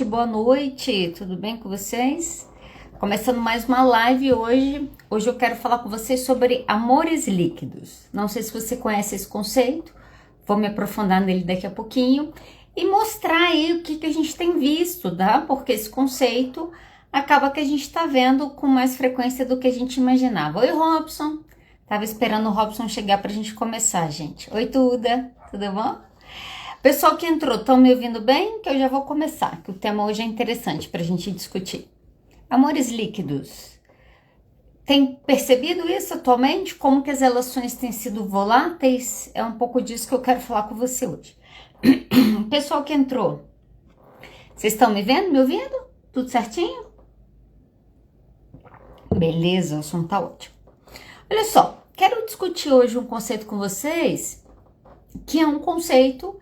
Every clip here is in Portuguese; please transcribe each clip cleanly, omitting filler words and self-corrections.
Boa noite, tudo bem com vocês? Começando mais uma live hoje. Hoje eu quero falar com vocês sobre amores líquidos. Não sei se você conhece esse conceito, vou me aprofundar nele daqui a pouquinho e mostrar aí o que a gente tem visto, tá? Porque esse conceito acaba que a gente tá vendo com mais frequência do que a gente imaginava. Oi, Robson. Tava esperando o Robson chegar pra gente começar, gente. Oi, Tuda, tudo bom? Pessoal que entrou, estão me ouvindo bem? Que eu já vou começar, que o tema hoje é interessante para a gente discutir. Amores líquidos. Tem percebido isso atualmente? Como que as relações têm sido voláteis? É um pouco disso que eu quero falar com você hoje. Pessoal que entrou, vocês estão me vendo, me ouvindo? Tudo certinho? Beleza, o som tá ótimo. Olha só, quero discutir hoje um conceito com vocês, que é um conceito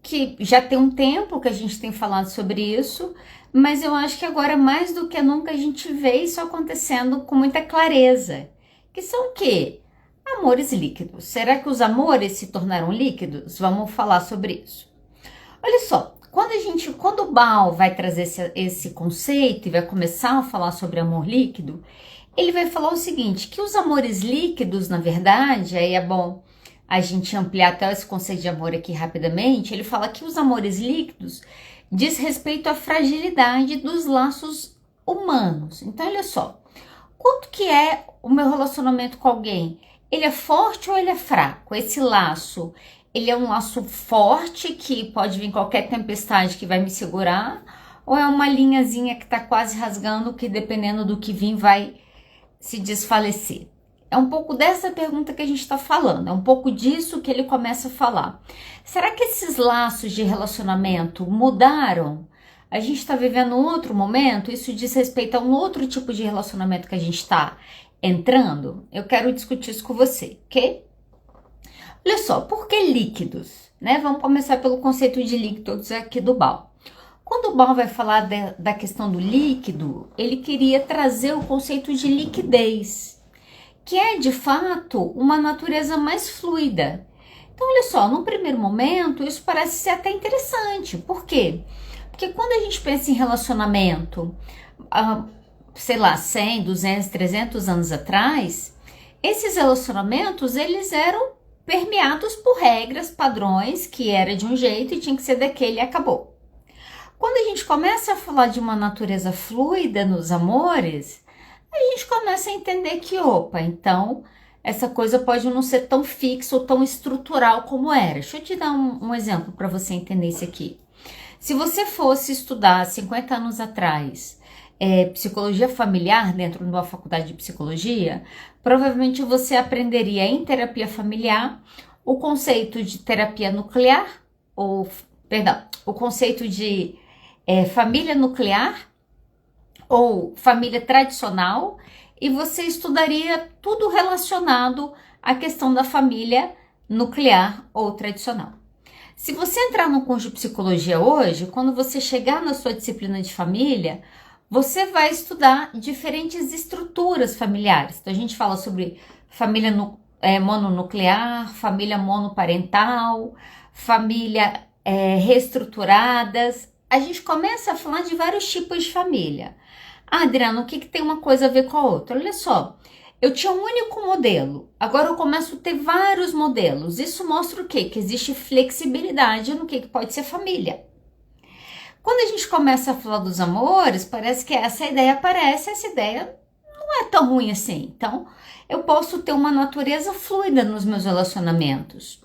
que já tem um tempo que a gente tem falado sobre isso, mas eu acho que agora mais do que nunca a gente vê isso acontecendo com muita clareza. Que são o quê? Amores líquidos. Será que os amores se tornaram líquidos? Vamos falar sobre isso. Olha só, quando o Baal vai trazer esse conceito e vai começar a falar sobre amor líquido, ele vai falar o seguinte, que os amores líquidos, na verdade, aí é bom a gente ampliar até esse conceito de amor aqui rapidamente. Ele fala que os amores líquidos diz respeito à fragilidade dos laços humanos. Então, olha só, quanto que é o meu relacionamento com alguém? Ele é forte ou ele é fraco? Esse laço, ele é um laço forte que pode vir qualquer tempestade que vai me segurar? Ou é uma linhazinha que tá quase rasgando que dependendo do que vir vai se desfalecer? É um pouco dessa pergunta que a gente está falando, é um pouco disso que ele começa a falar. Será que esses laços de relacionamento mudaram? A gente está vivendo um outro momento? Isso diz respeito a um outro tipo de relacionamento que a gente está entrando? Eu quero discutir isso com você, ok? Olha só, por que líquidos? Né? Vamos começar pelo conceito de líquidos aqui do Baal. Quando o Baal vai falar da questão do líquido, ele queria trazer o conceito de liquidez, que é, de fato, uma natureza mais fluida. Então, olha só, no primeiro momento, isso parece ser até interessante. Por quê? Porque quando a gente pensa em relacionamento, sei lá, 100, 200, 300 anos atrás, esses relacionamentos, eles eram permeados por regras, padrões, que era de um jeito e tinha que ser daquele e acabou. Quando a gente começa a falar de uma natureza fluida nos amores, a gente começa a entender que, opa, então essa coisa pode não ser tão fixa ou tão estrutural como era. Deixa eu te dar um exemplo para você entender isso aqui. Se você fosse estudar 50 anos atrás psicologia familiar dentro de uma faculdade de psicologia, provavelmente você aprenderia em terapia familiar o conceito de terapia nuclear, o conceito de família nuclear, ou família tradicional, e você estudaria tudo relacionado à questão da família nuclear ou tradicional. Se você entrar no curso de psicologia hoje, quando você chegar na sua disciplina de família, você vai estudar diferentes estruturas familiares. Então a gente fala sobre família mononuclear, família monoparental, família reestruturadas. A gente começa a falar de vários tipos de família. Ah, Adriana, o que tem uma coisa a ver com a outra? Olha só, eu tinha um único modelo, agora eu começo a ter vários modelos. Isso mostra o quê? Que existe flexibilidade no que pode ser família. Quando a gente começa a falar dos amores, parece que essa ideia aparece, essa ideia não é tão ruim assim. Então, eu posso ter uma natureza fluida nos meus relacionamentos.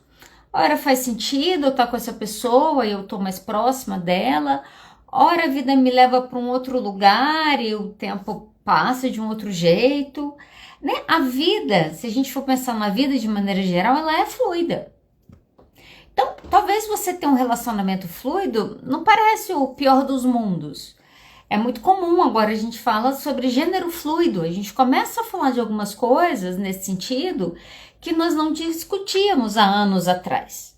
Ora faz sentido eu estar com essa pessoa e eu estou mais próxima dela. Ora a vida me leva para um outro lugar e o tempo passa de um outro jeito, né? A vida, se a gente for pensar na vida de maneira geral, ela é fluida. Então, talvez você tenha um relacionamento fluido, não parece o pior dos mundos. É muito comum, agora a gente fala sobre gênero fluido, a gente começa a falar de algumas coisas nesse sentido que nós não discutíamos há anos atrás.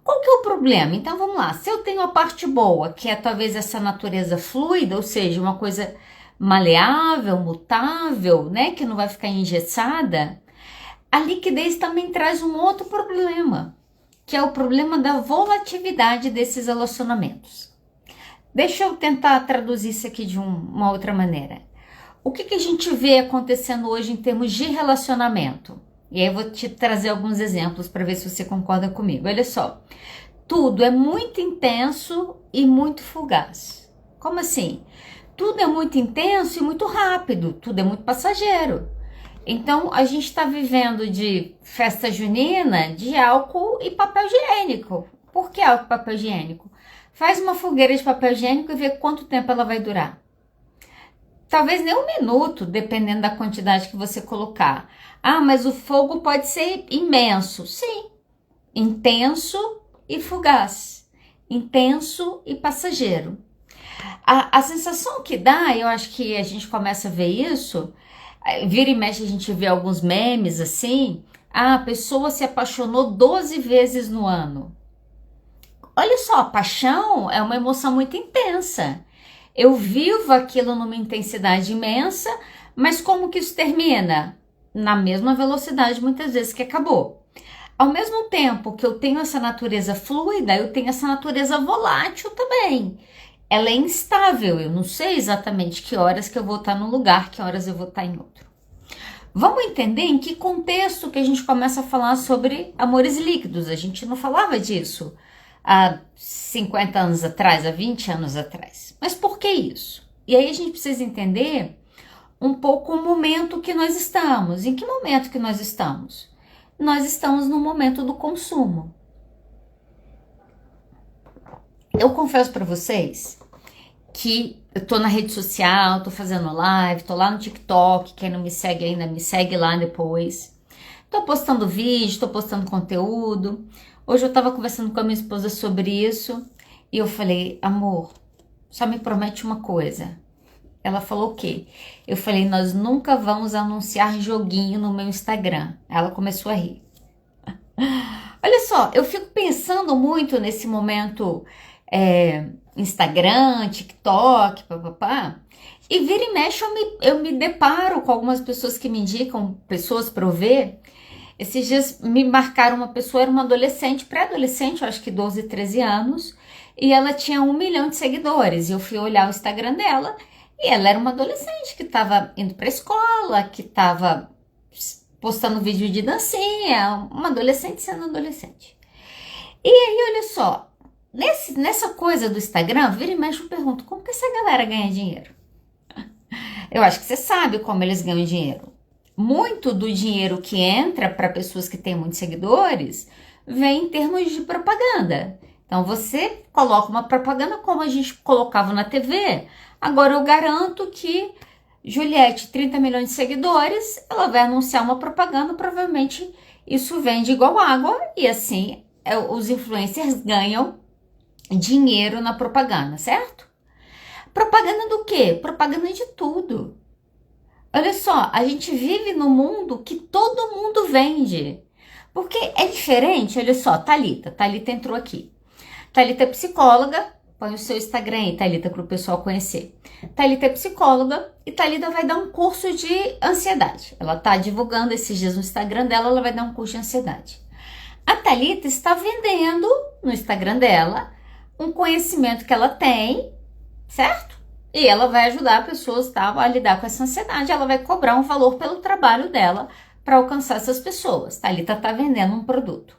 Qual que é o problema? Então vamos lá, se eu tenho a parte boa, que é talvez essa natureza fluida, ou seja, uma coisa maleável, mutável, né, que não vai ficar engessada, a liquidez também traz um outro problema, que é o problema da volatilidade desses relacionamentos. Deixa eu tentar traduzir isso aqui de uma outra maneira. O que a gente vê acontecendo hoje em termos de relacionamento? E aí eu vou te trazer alguns exemplos para ver se você concorda comigo. Olha só, tudo é muito intenso e muito fugaz. Como assim? Tudo é muito intenso e muito rápido, tudo é muito passageiro. Então a gente está vivendo de festa junina de álcool e papel higiênico. Por que álcool e papel higiênico? Faz uma fogueira de papel higiênico e vê quanto tempo ela vai durar. Talvez nem um minuto, dependendo da quantidade que você colocar. Ah, mas o fogo pode ser imenso. Sim, intenso e fugaz. Intenso e passageiro. A sensação que dá, eu acho que a gente começa a ver isso, vira e mexe a gente vê alguns memes assim, a pessoa se apaixonou 12 vezes no ano. Olha só, a paixão é uma emoção muito intensa. Eu vivo aquilo numa intensidade imensa, mas como que isso termina? Na mesma velocidade muitas vezes que acabou. Ao mesmo tempo que eu tenho essa natureza fluida, eu tenho essa natureza volátil também. Ela é instável, eu não sei exatamente que horas que eu vou estar num lugar, que horas eu vou estar em outro. Vamos entender em que contexto que a gente começa a falar sobre amores líquidos. A gente não falava disso há 50 anos atrás, há 20 anos atrás. Mas por que isso? E aí a gente precisa entender um pouco o momento que nós estamos. Em que momento que nós estamos? Nós estamos no momento do consumo. Eu confesso para vocês que eu tô na rede social, tô fazendo live, tô lá no TikTok, quem não me segue ainda, me segue lá depois. Tô postando vídeo, tô postando conteúdo. Hoje eu tava conversando com a minha esposa sobre isso e eu falei, amor, só me promete uma coisa. Ela falou o quê? Eu falei, nós nunca vamos anunciar joguinho no meu Instagram. Ela começou a rir. Olha só, eu fico pensando muito nesse momento Instagram, TikTok, papapá. E vira e mexe eu me deparo com algumas pessoas que me indicam pessoas para eu ver. Esses dias me marcaram uma pessoa, era uma adolescente, pré-adolescente, eu acho que 12, 13 anos, e ela tinha 1 milhão de seguidores. E eu fui olhar o Instagram dela e ela era uma adolescente que estava indo para a escola, que estava postando vídeo de dancinha, uma adolescente sendo adolescente. E aí, olha só, nessa coisa do Instagram, vira e mexe eu pergunto, como que essa galera ganha dinheiro? Eu acho que você sabe como eles ganham dinheiro. Muito do dinheiro que entra para pessoas que têm muitos seguidores vem em termos de propaganda. Então você coloca uma propaganda como a gente colocava na TV. Agora eu garanto que Juliette, 30 milhões de seguidores, ela vai anunciar uma propaganda, provavelmente isso vende igual água e assim os influencers ganham dinheiro na propaganda, certo? Propaganda do quê? Propaganda de tudo. Olha só, a gente vive num mundo que todo mundo vende. Porque é diferente, olha só, Thalita entrou aqui. Thalita é psicóloga, põe o seu Instagram aí, Thalita, para o pessoal conhecer. Thalita é psicóloga e Thalita vai dar um curso de ansiedade. Ela tá divulgando esses dias no Instagram dela, ela vai dar um curso de ansiedade. A Thalita está vendendo no Instagram dela um conhecimento que ela tem, certo? E ela vai ajudar pessoas a lidar com essa ansiedade. Ela vai cobrar um valor pelo trabalho dela para alcançar essas pessoas. Thalita está vendendo um produto.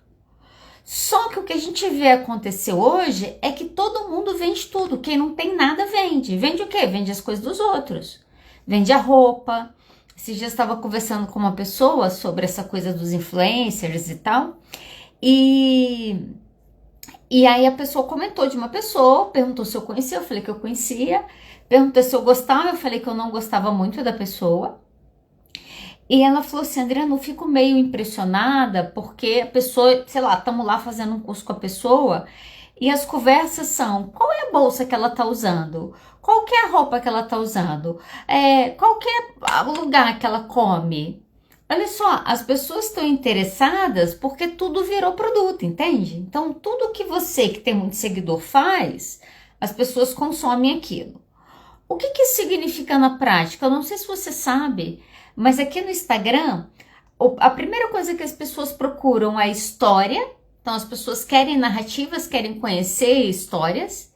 Só que o que a gente vê acontecer hoje é que todo mundo vende tudo. Quem não tem nada vende. Vende o quê? Vende as coisas dos outros. Vende a roupa. Esses dias eu estava conversando com uma pessoa sobre essa coisa dos influencers e tal. E aí a pessoa comentou de uma pessoa, perguntou se eu conhecia, eu falei que eu conhecia. Perguntou se eu gostava, eu falei que eu não gostava muito da pessoa. E ela falou assim, Adriana, eu fico meio impressionada porque a pessoa, sei lá, estamos lá fazendo um curso com a pessoa e as conversas são, qual é a bolsa que ela está usando? Qual que é a roupa que ela está usando? Qual que é o lugar que ela come? Olha só, as pessoas estão interessadas porque tudo virou produto, entende? Então, tudo que você que tem muito seguidor faz, as pessoas consomem aquilo. O que isso significa na prática? Eu não sei se você sabe, mas aqui no Instagram, a primeira coisa que as pessoas procuram é história. Então, as pessoas querem narrativas, querem conhecer histórias.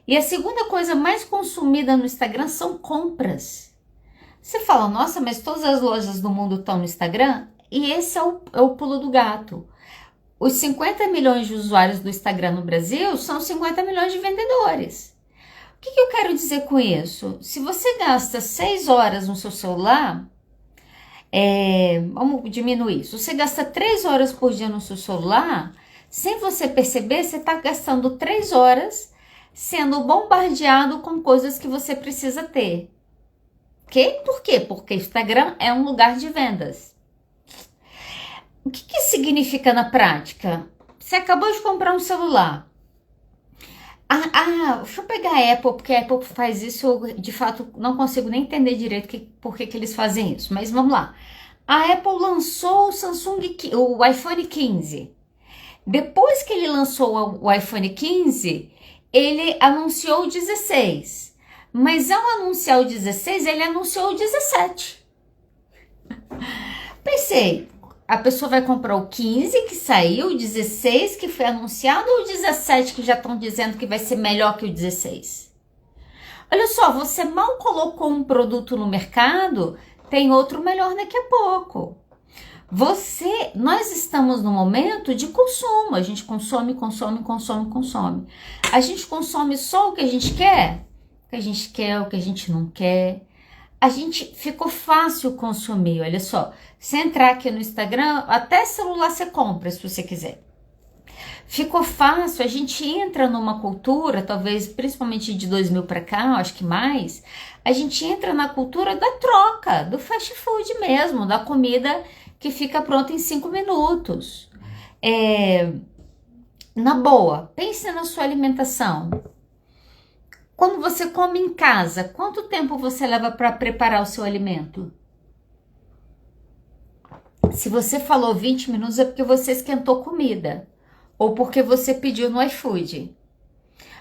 E a segunda coisa mais consumida no Instagram são compras. Você fala, nossa, mas todas as lojas do mundo estão no Instagram? E esse é o pulo do gato. Os 50 milhões de usuários do Instagram no Brasil são 50 milhões de vendedores. O que eu quero dizer com isso? Se você gasta 6 horas no seu celular, vamos diminuir. Se você gasta 3 horas por dia no seu celular, sem você perceber, você está gastando 3 horas sendo bombardeado com coisas que você precisa ter. Por quê? Porque Instagram é um lugar de vendas. O que isso significa na prática? Você acabou de comprar um celular. Deixa eu pegar a Apple, porque a Apple faz isso, eu de fato não consigo nem entender direito por que eles fazem isso, mas vamos lá. A Apple lançou o iPhone 15. Depois que ele lançou o iPhone 15, ele anunciou o 16. Mas ao anunciar o 16, ele anunciou o 17. Pensei, a pessoa vai comprar o 15 que saiu, o 16 que foi anunciado ou o 17 que já estão dizendo que vai ser melhor que o 16? Olha só, você mal colocou um produto no mercado, tem outro melhor daqui a pouco. Nós estamos no momento de consumo, a gente consome. A gente consome só o que a gente quer? O que a gente quer, o que a gente não quer. Ficou fácil consumir, olha só. Se entrar aqui no Instagram, até celular você compra se você quiser. Ficou fácil, a gente entra numa cultura, talvez principalmente de 2000 para cá, acho que mais, a gente entra na cultura da troca, do fast food mesmo, da comida que fica pronta em 5 minutos. Na boa, pense na sua alimentação. Quando você come em casa, quanto tempo você leva para preparar o seu alimento? Se você falou 20 minutos é porque você esquentou comida ou porque você pediu no iFood.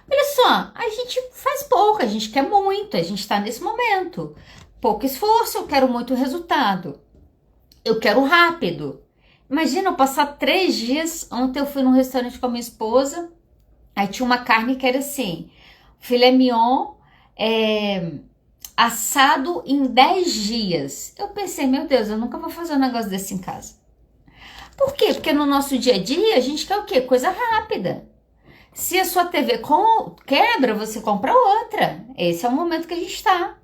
Olha só, a gente faz pouco, a gente quer muito, a gente está nesse momento. Pouco esforço, eu quero muito resultado. Eu quero rápido. Imagina eu passar 3 dias. Ontem eu fui num restaurante com a minha esposa, aí tinha uma carne que era assim, filé mignon, assado em 10 dias. Eu pensei, meu Deus, eu nunca vou fazer um negócio desse em casa. Por quê? Porque no nosso dia a dia a gente quer o quê? Coisa rápida. Se a sua TV quebra, você compra outra. Esse é o momento que a gente está.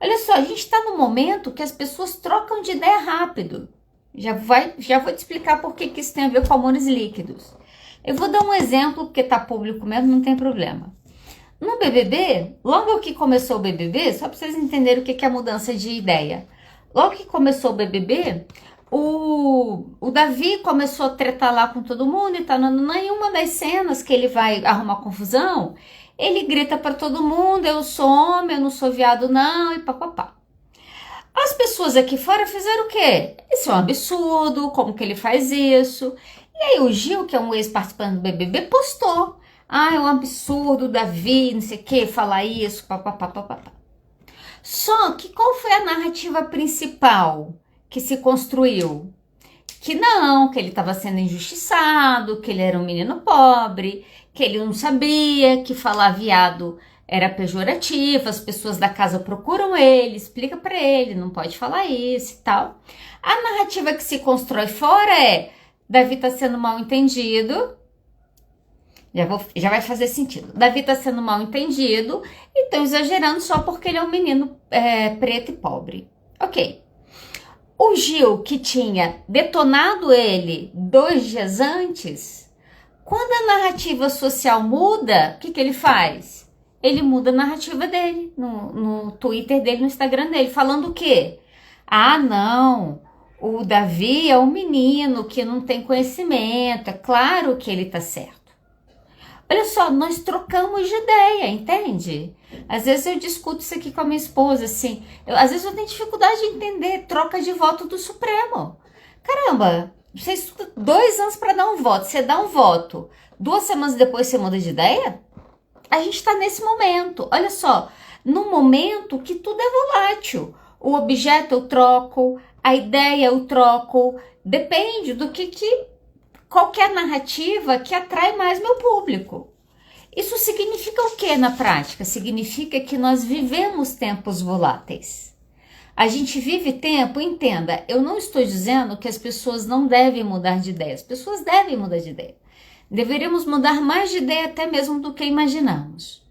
Olha só, a gente está no momento que as pessoas trocam de ideia rápido. Já vou te explicar por que isso tem a ver com hormônios líquidos. Eu vou dar um exemplo, porque tá público mesmo, não tem problema. No BBB, logo que começou o BBB, só para vocês entenderem o que é a mudança de ideia. Logo que começou o BBB, o Davi começou a tretar lá com todo mundo e tal. Em uma das cenas que ele vai arrumar confusão, ele grita para todo mundo, eu sou homem, eu não sou viado não, e papapá. As pessoas aqui fora fizeram o quê? Isso é um absurdo, como que ele faz isso? E aí o Gil, que é um ex-participante do BBB, postou. É um absurdo, Davi, não sei o que, falar isso, papapá. Só que qual foi a narrativa principal que se construiu? Que não, que ele estava sendo injustiçado, que ele era um menino pobre, que ele não sabia, que falar viado era pejorativo, as pessoas da casa procuram ele, explica para ele, não pode falar isso e tal. A narrativa que se constrói fora é, Davi tá sendo mal entendido, já vai fazer sentido. Davi tá sendo mal entendido e estão exagerando só porque ele é um menino preto e pobre. Ok. O Gil, que tinha detonado ele 2 dias antes, quando a narrativa social muda, o que ele faz? Ele muda a narrativa dele, no Twitter dele, no Instagram dele, falando o quê? Não, o Davi é um menino que não tem conhecimento, é claro que ele tá certo. Olha só, nós trocamos de ideia, entende? Às vezes eu discuto isso aqui com a minha esposa, assim, às vezes eu tenho dificuldade de entender troca de voto do Supremo. Caramba, você estuda 2 anos para dar um voto, você dá um voto, 2 semanas depois você muda de ideia? A gente está nesse momento, olha só, num momento que tudo é volátil. O objeto eu troco, a ideia eu troco, depende do que qualquer narrativa que atrai mais meu público. Isso significa o que na prática? Significa que nós vivemos tempos voláteis. A gente vive tempo, entenda, eu não estou dizendo que as pessoas não devem mudar de ideia. As pessoas devem mudar de ideia. Deveríamos mudar mais de ideia até mesmo do que imaginamos.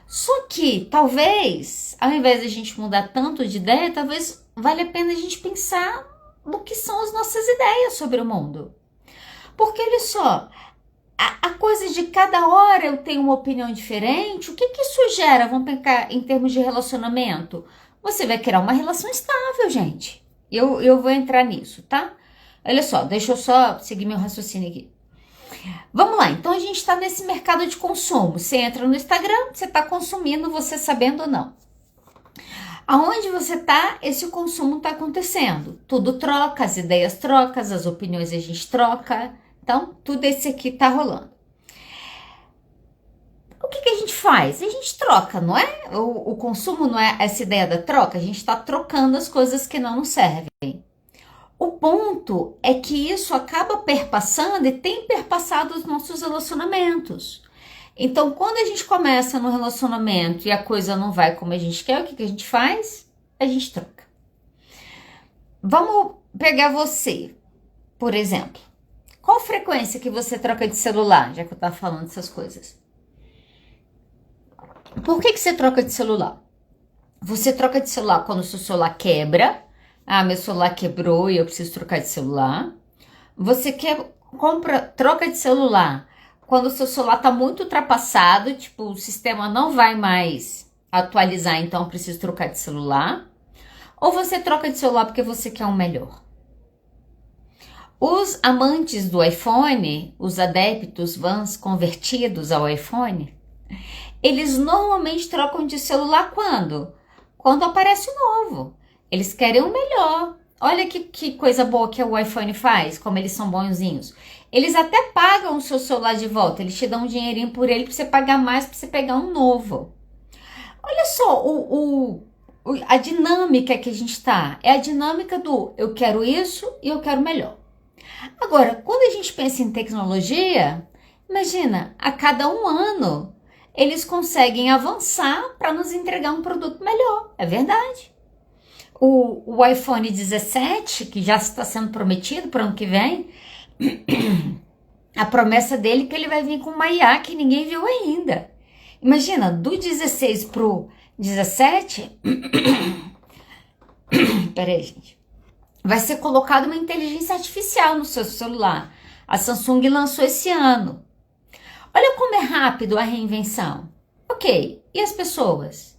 Só que, talvez, ao invés de a gente mudar tanto de ideia, talvez valha a pena a gente pensar no que são as nossas ideias sobre o mundo. Porque, olha só, a coisa de cada hora eu tenho uma opinião diferente, o que isso gera? Vamos pensar em termos de relacionamento. Você vai criar uma relação estável, gente. Eu vou entrar nisso, tá? Olha só, deixa eu só seguir meu raciocínio aqui. Vamos lá, então a gente está nesse mercado de consumo. Você entra no Instagram, você está consumindo, você sabendo ou não. Aonde você está, esse consumo está acontecendo. Tudo troca, as ideias trocam, as opiniões a gente troca. Então, tudo esse aqui está rolando. O que a gente faz? A gente troca, não é? O consumo não é essa ideia da troca? A gente está trocando as coisas que não nos servem. O ponto é que isso acaba perpassando e tem perpassado os nossos relacionamentos. Então, quando a gente começa no relacionamento e a coisa não vai como a gente quer, o que a gente faz? A gente troca. Vamos pegar você, por exemplo. Qual frequência que você troca de celular, já que eu estava falando dessas coisas? Por que você troca de celular? Você troca de celular quando o seu celular quebra. Ah, meu celular quebrou e eu preciso trocar de celular. Você troca de celular quando o seu celular está muito ultrapassado, tipo, o sistema não vai mais atualizar, então eu preciso trocar de celular. Ou você troca de celular porque você quer um melhor. Os amantes do iPhone, os adeptos, vans convertidos ao iPhone, eles normalmente trocam de celular quando? Quando aparece o novo. Eles querem o melhor. Olha que coisa boa que o iPhone faz, como eles são bonzinhos. Eles até pagam o seu celular de volta, eles te dão um dinheirinho por ele para você pagar mais, para você pegar um novo. Olha só a dinâmica que a gente está. É a dinâmica do eu quero isso e eu quero melhor. Agora, quando a gente pensa em tecnologia, imagina, a cada um ano eles conseguem avançar para nos entregar um produto melhor. É verdade. O iPhone 17, que já está sendo prometido para o ano que vem, a promessa dele é que ele vai vir com uma IA que ninguém viu ainda. Imagina, do 16 para o 17, peraí, gente, vai ser colocada uma inteligência artificial no seu celular. A Samsung lançou esse ano. Olha como é rápido a reinvenção. Ok, e as pessoas?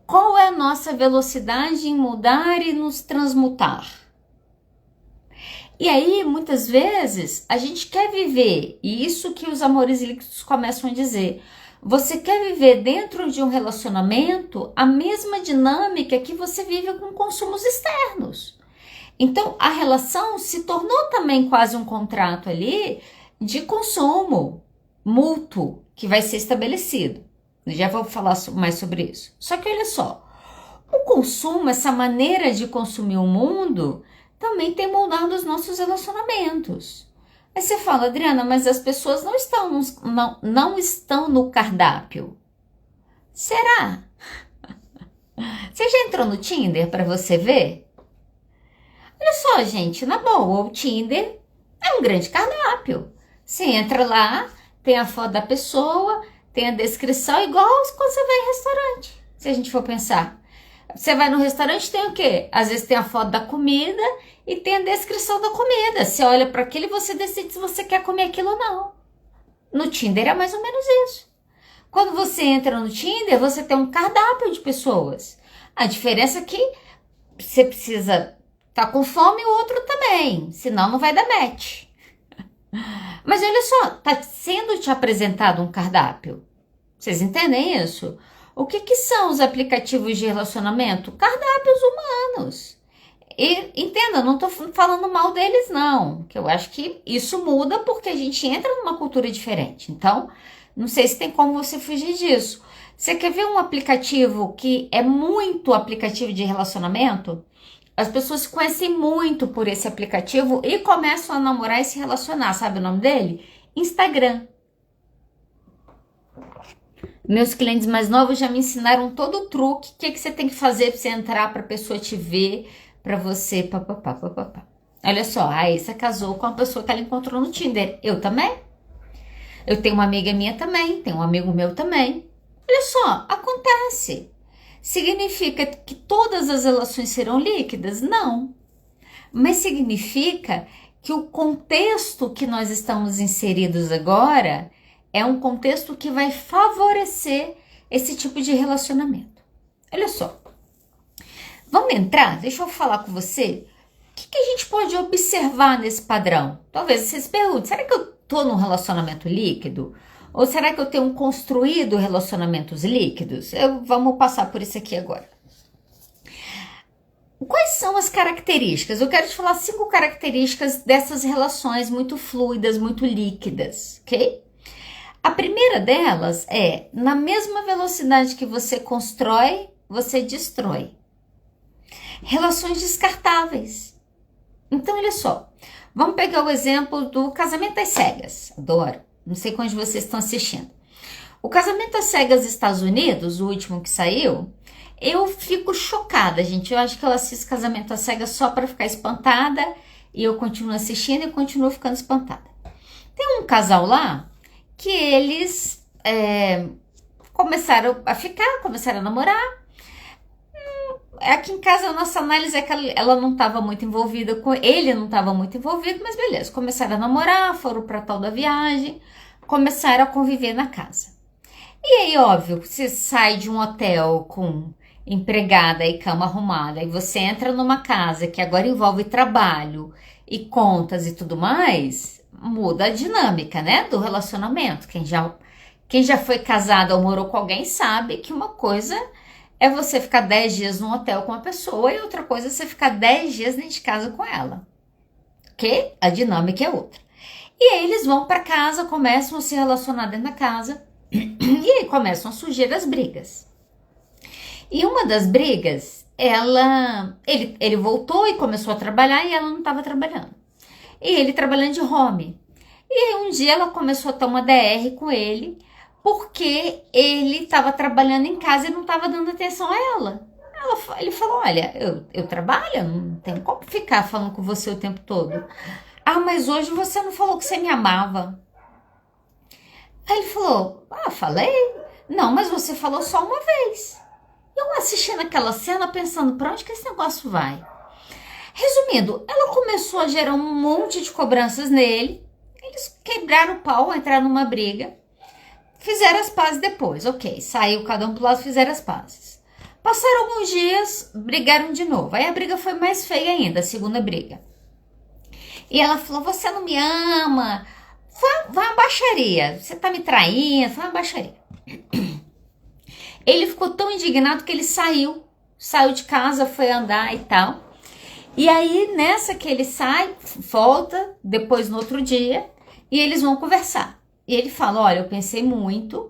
Qual é a nossa velocidade em mudar e nos transmutar? E aí, muitas vezes, a gente quer viver, e isso que os amores líquidos começam a dizer, você quer viver dentro de um relacionamento a mesma dinâmica que você vive com consumos externos. Então, a relação se tornou também quase um contrato ali de consumo mútuo que vai ser estabelecido. Já vou falar mais sobre isso. Só que olha só, o consumo, essa maneira de consumir o mundo, também tem moldado os nossos relacionamentos. Aí você fala, Adriana, mas as pessoas não estão no cardápio. Será? Você já entrou no Tinder para você ver? Olha só, gente, na boa, o Tinder é um grande cardápio. Você entra lá, tem a foto da pessoa, tem a descrição, igual quando você vai em restaurante. Se a gente for pensar. Você vai no restaurante, tem o quê? Às vezes tem a foto da comida e tem a descrição da comida. Você olha para aquilo e você decide se você quer comer aquilo ou não. No Tinder é mais ou menos isso. Quando você entra no Tinder, você tem um cardápio de pessoas. A diferença é que você precisa estar com fome e o outro também. Senão não vai dar match. Mas olha só, está sendo te apresentado um cardápio. Vocês entendem isso? O que são os aplicativos de relacionamento? Cardápios humanos. E entenda, não estou falando mal deles não, que eu acho que isso muda porque a gente entra numa cultura diferente. Então, não sei se tem como você fugir disso. Você quer ver um aplicativo que é muito aplicativo de relacionamento? As pessoas se conhecem muito por esse aplicativo e começam a namorar e se relacionar. Sabe o nome dele? Instagram. Meus clientes mais novos já me ensinaram todo o truque, o que, que você tem que fazer para você entrar, para a pessoa te ver, para você, papapá, papapá. Olha só, a Aissa casou com a pessoa que ela encontrou no Tinder. Eu também. Eu tenho uma amiga minha também, tem um amigo meu também. Olha só, acontece. Significa que todas as relações serão líquidas? Não. Mas significa que o contexto que nós estamos inseridos agora é um contexto que vai favorecer esse tipo de relacionamento. Olha só. Vamos entrar? Deixa eu falar com você. O que a gente pode observar nesse padrão? Talvez você se pergunte, será que eu estou num relacionamento líquido? Ou será que eu tenho construído relacionamentos líquidos? Vamos passar por isso aqui agora. Quais são as características? Eu quero te falar 5 características dessas relações muito fluidas, muito líquidas, ok? A primeira delas é, na mesma velocidade que você constrói, você destrói. Relações descartáveis. Então, olha só, vamos pegar o exemplo do Casamento às Cegas. Adoro, não sei quantos de vocês estão assistindo. O Casamento às Cegas Estados Unidos, o último que saiu, eu fico chocada, gente. Eu acho que eu assisto Casamento às Cegas só para ficar espantada e eu continuo assistindo e continuo ficando espantada. Tem um casal lá que eles começaram a ficar, começaram a namorar. Aqui em casa a nossa análise é que ela não estava muito envolvida com ele, não estava muito envolvido, mas beleza, começaram a namorar, foram para tal da viagem, começaram a conviver na casa. E aí, óbvio, você sai de um hotel com empregada e cama arrumada e você entra numa casa que agora envolve trabalho e contas e tudo mais, muda a dinâmica, né, do relacionamento. Quem já foi casado ou morou com alguém sabe que uma coisa é você ficar 10 dias num hotel com uma pessoa e outra coisa é você ficar 10 dias dentro de casa com ela. Ok? A dinâmica é outra. E aí eles vão para casa, começam a se relacionar dentro da casa e aí começam a surgir as brigas. E uma das brigas, ele voltou e começou a trabalhar e ela não estava trabalhando. E ele trabalhando de home. E aí um dia ela começou a ter uma DR com ele, porque ele estava trabalhando em casa e não estava dando atenção a ela. Ele falou, olha, eu trabalho, não tenho como ficar falando com você o tempo todo. Ah, mas hoje você não falou que você me amava. Aí ele falou, falei. Não, mas você falou só uma vez. Eu assistindo aquela cena pensando, pra onde que esse negócio vai? Resumindo, ela começou a gerar um monte de cobranças nele. Eles quebraram o pau, entraram numa briga. Fizeram as pazes depois, ok. Saiu cada um pro lado, fizeram as pazes. Passaram alguns dias, brigaram de novo. Aí a briga foi mais feia ainda, a segunda briga. E ela falou, você não me ama. Foi uma baixaria. Você tá me traindo, foi uma baixaria. Ele ficou tão indignado que ele saiu de casa, foi andar e tal. E aí, nessa que ele sai, volta, depois no outro dia, e eles vão conversar. E ele fala, olha, eu pensei muito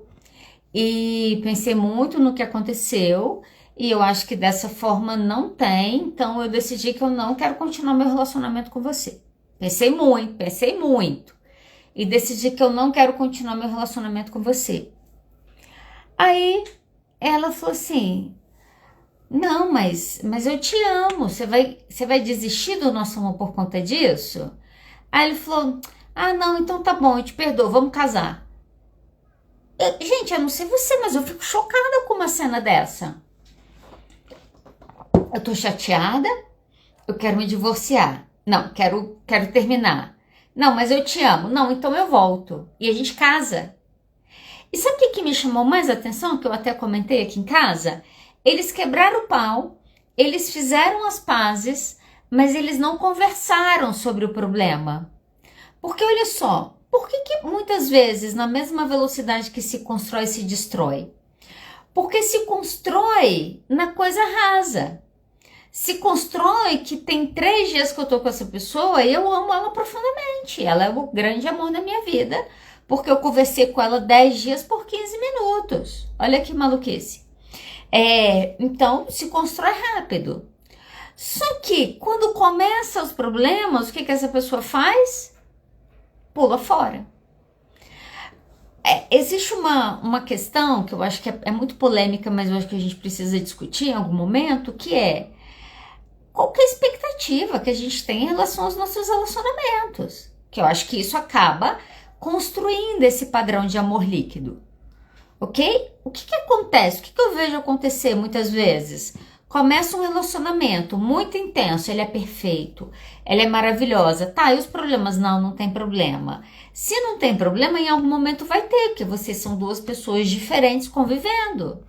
no que aconteceu, e eu acho que dessa forma não tem, então eu decidi que eu não quero continuar meu relacionamento com você. Pensei muito, e decidi que eu não quero continuar meu relacionamento com você. Aí, ela falou assim, não, mas eu te amo, você vai desistir do nosso amor por conta disso? Aí ele falou, não, então tá bom, eu te perdoo, vamos casar. Gente, eu não sei você, mas eu fico chocada com uma cena dessa. Eu tô chateada, eu quero me divorciar. Não, quero terminar. Não, mas eu te amo. Não, então eu volto. E a gente casa. E sabe o que me chamou mais a atenção, que eu até comentei aqui em casa? Eles quebraram o pau, eles fizeram as pazes, mas eles não conversaram sobre o problema. Porque olha só, por que muitas vezes na mesma velocidade que se constrói, se destrói? Porque se constrói na coisa rasa. Se constrói que tem 3 dias que eu tô com essa pessoa e eu amo ela profundamente. Ela é o grande amor da minha vida, porque eu conversei com ela 10 dias por 15 minutos. Olha que maluquice. Então, se constrói rápido. Só que, quando começam os problemas, o que essa pessoa faz? Pula fora. Existe uma questão que eu acho que é muito polêmica, mas eu acho que a gente precisa discutir em algum momento, que é qual que é a expectativa que a gente tem em relação aos nossos relacionamentos. Que eu acho que isso acaba construindo esse padrão de amor líquido. Ok? O que acontece? O que eu vejo acontecer muitas vezes? Começa um relacionamento muito intenso, ele é perfeito, ela é maravilhosa. Tá, e os problemas? Não tem problema. Se não tem problema, em algum momento vai ter, porque vocês são duas pessoas diferentes convivendo.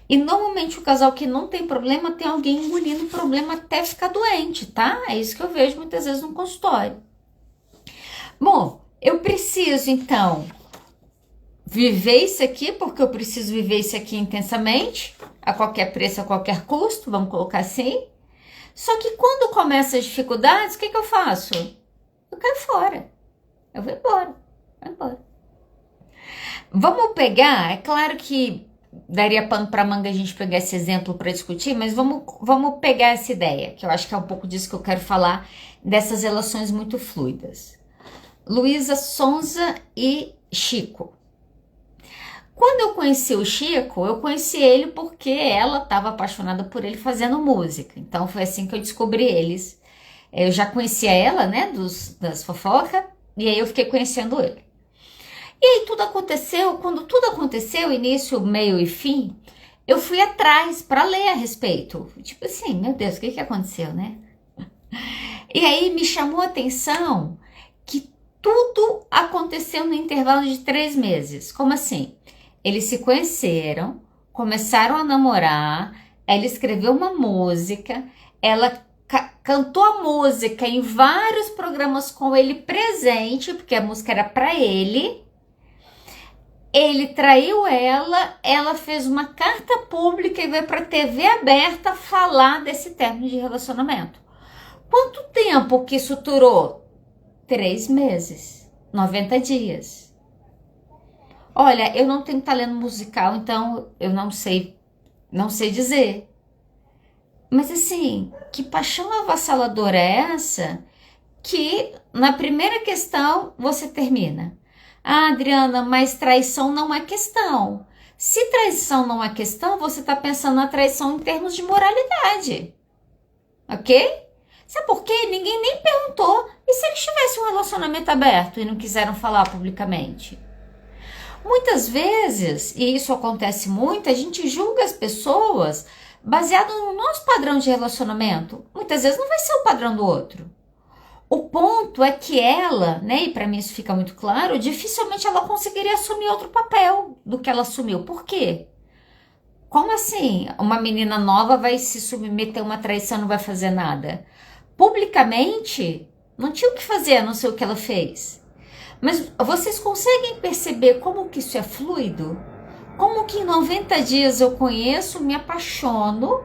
E normalmente o casal que não tem problema tem alguém engolindo o problema até ficar doente, tá? É isso que eu vejo muitas vezes no consultório. Bom, eu preciso então viver isso aqui, porque eu preciso viver isso aqui intensamente, a qualquer preço, a qualquer custo, vamos colocar assim. Só que quando começam as dificuldades, o que eu faço? Eu caio fora. Eu vou embora. Vamos pegar, é claro que daria pano para manga a gente pegar esse exemplo para discutir, mas vamos pegar essa ideia, que eu acho que é um pouco disso que eu quero falar, dessas relações muito fluidas. Luísa Sonza e Chico. Quando eu conheci o Chico, eu conheci ele porque ela estava apaixonada por ele fazendo música. Então foi assim que eu descobri eles. Eu já conhecia ela, né, das fofocas, e aí eu fiquei conhecendo ele. E aí tudo aconteceu, quando tudo aconteceu, início, meio e fim, eu fui atrás para ler a respeito. Tipo assim, meu Deus, o que aconteceu, né? E aí me chamou a atenção que tudo aconteceu no intervalo de 3 meses. Como assim? Eles se conheceram, começaram a namorar, ela escreveu uma música, ela cantou a música em vários programas com ele presente, porque a música era para ele. Ele traiu ela, ela fez uma carta pública e veio para a TV aberta falar desse término de relacionamento. Quanto tempo que isso durou? 3 meses, 90 dias. Olha, eu não tenho talento musical, então eu não sei dizer. Mas assim, que paixão avassaladora é essa que na primeira questão você termina? Ah, Adriana, mas traição não é questão. Se traição não é questão, você está pensando na traição em termos de moralidade. Ok? Sabe por quê? Ninguém nem perguntou. E se eles tivessem um relacionamento aberto e não quiseram falar publicamente? Muitas vezes, e isso acontece muito, a gente julga as pessoas baseado no nosso padrão de relacionamento. Muitas vezes não vai ser o padrão do outro. O ponto é que ela, né, e para mim isso fica muito claro, dificilmente ela conseguiria assumir outro papel do que ela assumiu. Por quê? Como assim? Uma menina nova vai se submeter a uma traição e não vai fazer nada? Publicamente, não tinha o que fazer, a não ser o que ela fez. Mas vocês conseguem perceber como que isso é fluido? Como que em 90 dias eu conheço, me apaixono,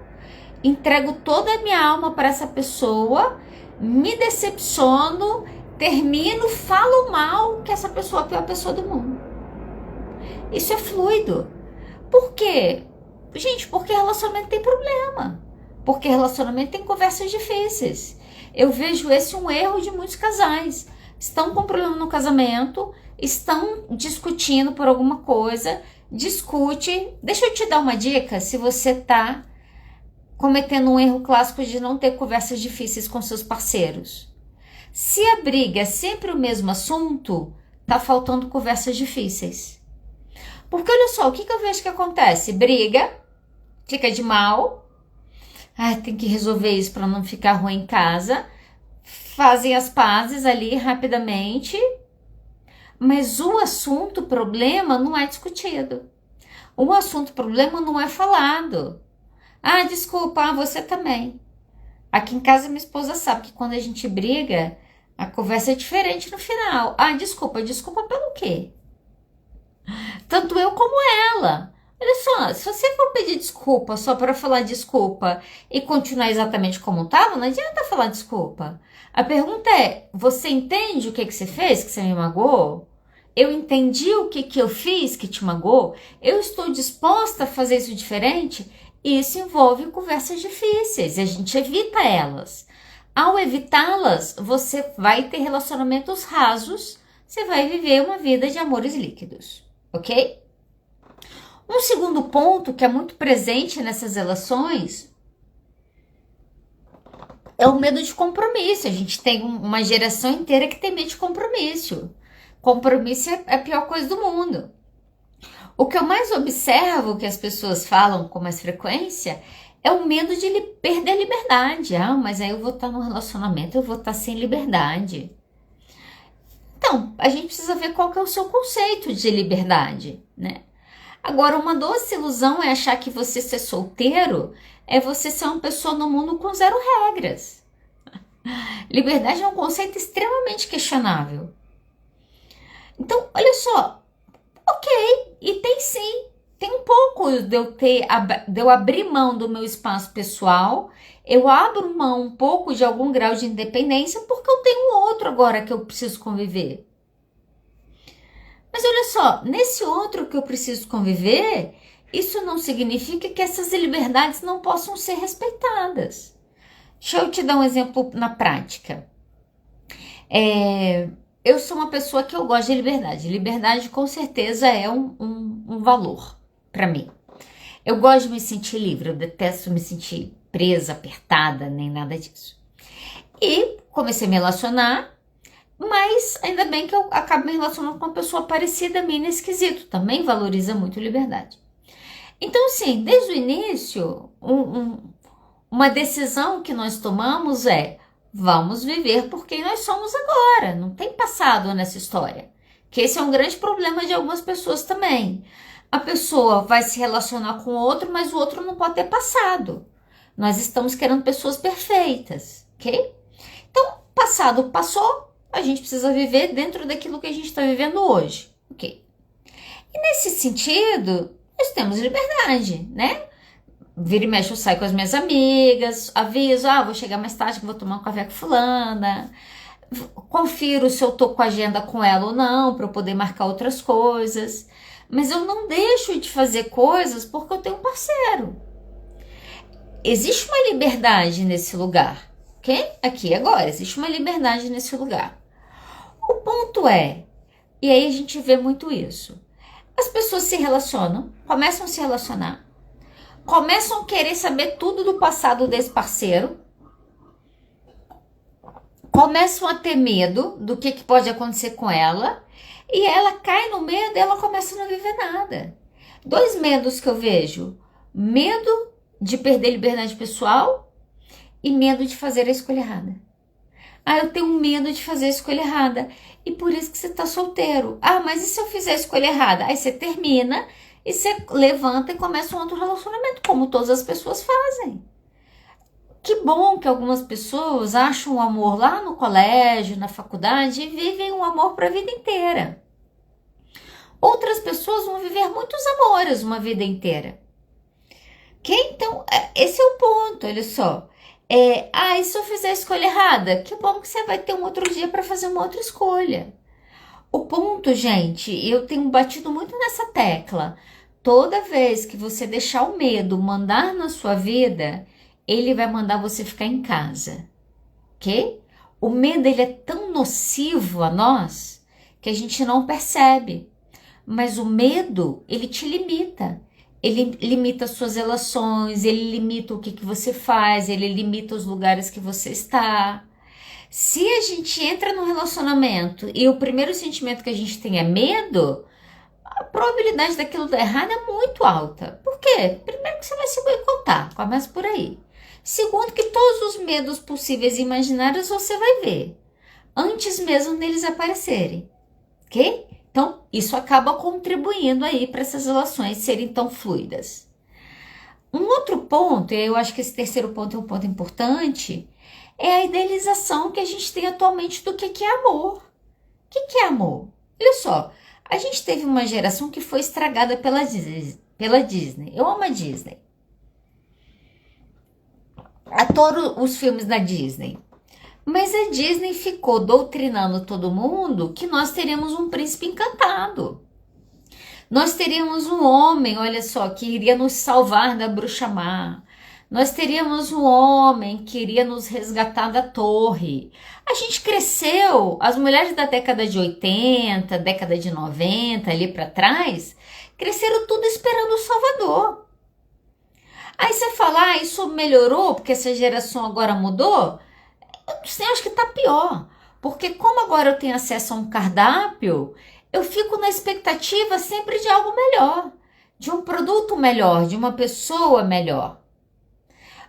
entrego toda a minha alma para essa pessoa, me decepciono, termino, falo mal que essa pessoa é a pior pessoa do mundo. Isso é fluido. Por quê? Gente, porque relacionamento tem problema. Porque relacionamento tem conversas difíceis. Eu vejo esse um erro de muitos casais. Estão com problema no casamento, estão discutindo por alguma coisa, discute. Deixa eu te dar uma dica, se você está cometendo um erro clássico de não ter conversas difíceis com seus parceiros. Se a briga é sempre o mesmo assunto, tá faltando conversas difíceis. Porque olha só, o que eu vejo que acontece? Briga, fica de mal, tem que resolver isso para não ficar ruim em casa, fazem as pazes ali rapidamente, mas o assunto, problema, não é discutido. O assunto, problema, não é falado. Ah, desculpa, você também. Aqui em casa minha esposa sabe que quando a gente briga, a conversa é diferente no final. Ah, desculpa pelo quê? Tanto eu como ela. Olha só, se você for pedir desculpa só para falar desculpa e continuar exatamente como estava, não adianta falar desculpa. A pergunta é, você entende o que você fez, que você me magoou? Eu entendi o que eu fiz que te magoou? Eu estou disposta a fazer isso diferente? Isso envolve conversas difíceis e a gente evita elas. Ao evitá-las, você vai ter relacionamentos rasos, você vai viver uma vida de amores líquidos, ok? Um segundo ponto que é muito presente nessas relações é o medo de compromisso. A gente tem uma geração inteira que tem medo de compromisso. Compromisso é a pior coisa do mundo. O que eu mais observo que as pessoas falam com mais frequência é o medo de perder a liberdade. Ah, mas aí eu vou estar num relacionamento, eu vou estar sem liberdade. Então, a gente precisa ver qual que é o seu conceito de liberdade, né? Agora, uma doce ilusão é achar que você ser solteiro é você ser uma pessoa no mundo com zero regras. Liberdade é um conceito extremamente questionável. Então, olha só, ok, e tem sim, tem um pouco de eu abrir mão do meu espaço pessoal, eu abro mão um pouco de algum grau de independência porque eu tenho outro agora que eu preciso conviver. Mas olha só, nesse outro que eu preciso conviver, isso não significa que essas liberdades não possam ser respeitadas. Deixa eu te dar um exemplo na prática. Eu sou uma pessoa que eu gosto de liberdade. Liberdade com certeza é um valor para mim. Eu gosto de me sentir livre, eu detesto me sentir presa, apertada, nem nada disso. E comecei a me relacionar, mas ainda bem que eu acabo me relacionando com uma pessoa parecida a mim nesse quesito. Também valoriza muito liberdade. Então, assim, desde o início, uma decisão que nós tomamos é: vamos viver por quem nós somos agora. Não tem passado nessa história. Que esse é um grande problema de algumas pessoas também. A pessoa vai se relacionar com o outro, mas o outro não pode ter passado. Nós estamos querendo pessoas perfeitas, ok? Então, passado passou, a gente precisa viver dentro daquilo que a gente está vivendo hoje, ok? E nesse sentido, nós temos liberdade, né? Vira e mexe, eu saio com as minhas amigas, aviso, vou chegar mais tarde que vou tomar um café com fulana, confiro se eu tô com a agenda com ela ou não, para eu poder marcar outras coisas, mas eu não deixo de fazer coisas porque eu tenho um parceiro. Existe uma liberdade nesse lugar, ok? Aqui agora, existe uma liberdade nesse lugar. O ponto é, e aí a gente vê muito isso, as pessoas se relacionam, começam a se relacionar, começam a querer saber tudo do passado desse parceiro, começam a ter medo do que pode acontecer com ela, e ela cai no medo e ela começa a não viver nada. 2 medos que eu vejo: medo de perder liberdade pessoal e medo de fazer a escolha errada. Eu tenho medo de fazer a escolha errada, e por isso que você tá solteiro. Mas e se eu fizer a escolha errada? Aí você termina e você levanta e começa um outro relacionamento, como todas as pessoas fazem. Que bom que algumas pessoas acham o amor lá no colégio, na faculdade, e vivem um amor para a vida inteira. Outras pessoas vão viver muitos amores uma vida inteira. Então, esse é o ponto, olha só. E se eu fizer a escolha errada? Que bom que você vai ter um outro dia para fazer uma outra escolha. O ponto, gente, eu tenho batido muito nessa tecla. Toda vez que você deixar o medo mandar na sua vida, ele vai mandar você ficar em casa, ok? O medo, ele é tão nocivo a nós que a gente não percebe. Mas o medo, ele te limita. Ele limita as suas relações, ele limita o que você faz, ele limita os lugares que você está. Se a gente entra num relacionamento e o primeiro sentimento que a gente tem é medo, a probabilidade daquilo dar errado é muito alta. Por quê? Primeiro que você vai se boicotar, começa por aí. Segundo que todos os medos possíveis e imaginários você vai ver, antes mesmo deles aparecerem, ok? Então, isso acaba contribuindo aí para essas relações serem tão fluidas. Um outro ponto, e eu acho que esse terceiro ponto é um ponto importante, é a idealização que a gente tem atualmente do que é amor. O que é amor? Olha só, a gente teve uma geração que foi estragada pela Disney. Eu amo a Disney. Adoro os filmes da Disney. Mas a Disney ficou doutrinando todo mundo que nós teríamos um príncipe encantado. Nós teríamos um homem, olha só, que iria nos salvar da bruxa má. Nós teríamos um homem que iria nos resgatar da torre. A gente cresceu, as mulheres da década de 80, década de 90, ali para trás, cresceram tudo esperando o Salvador. Aí você fala, isso melhorou porque essa geração agora mudou? Eu acho que tá pior. Porque como agora eu tenho acesso a um cardápio, eu fico na expectativa sempre de algo melhor, de um produto melhor, de uma pessoa melhor.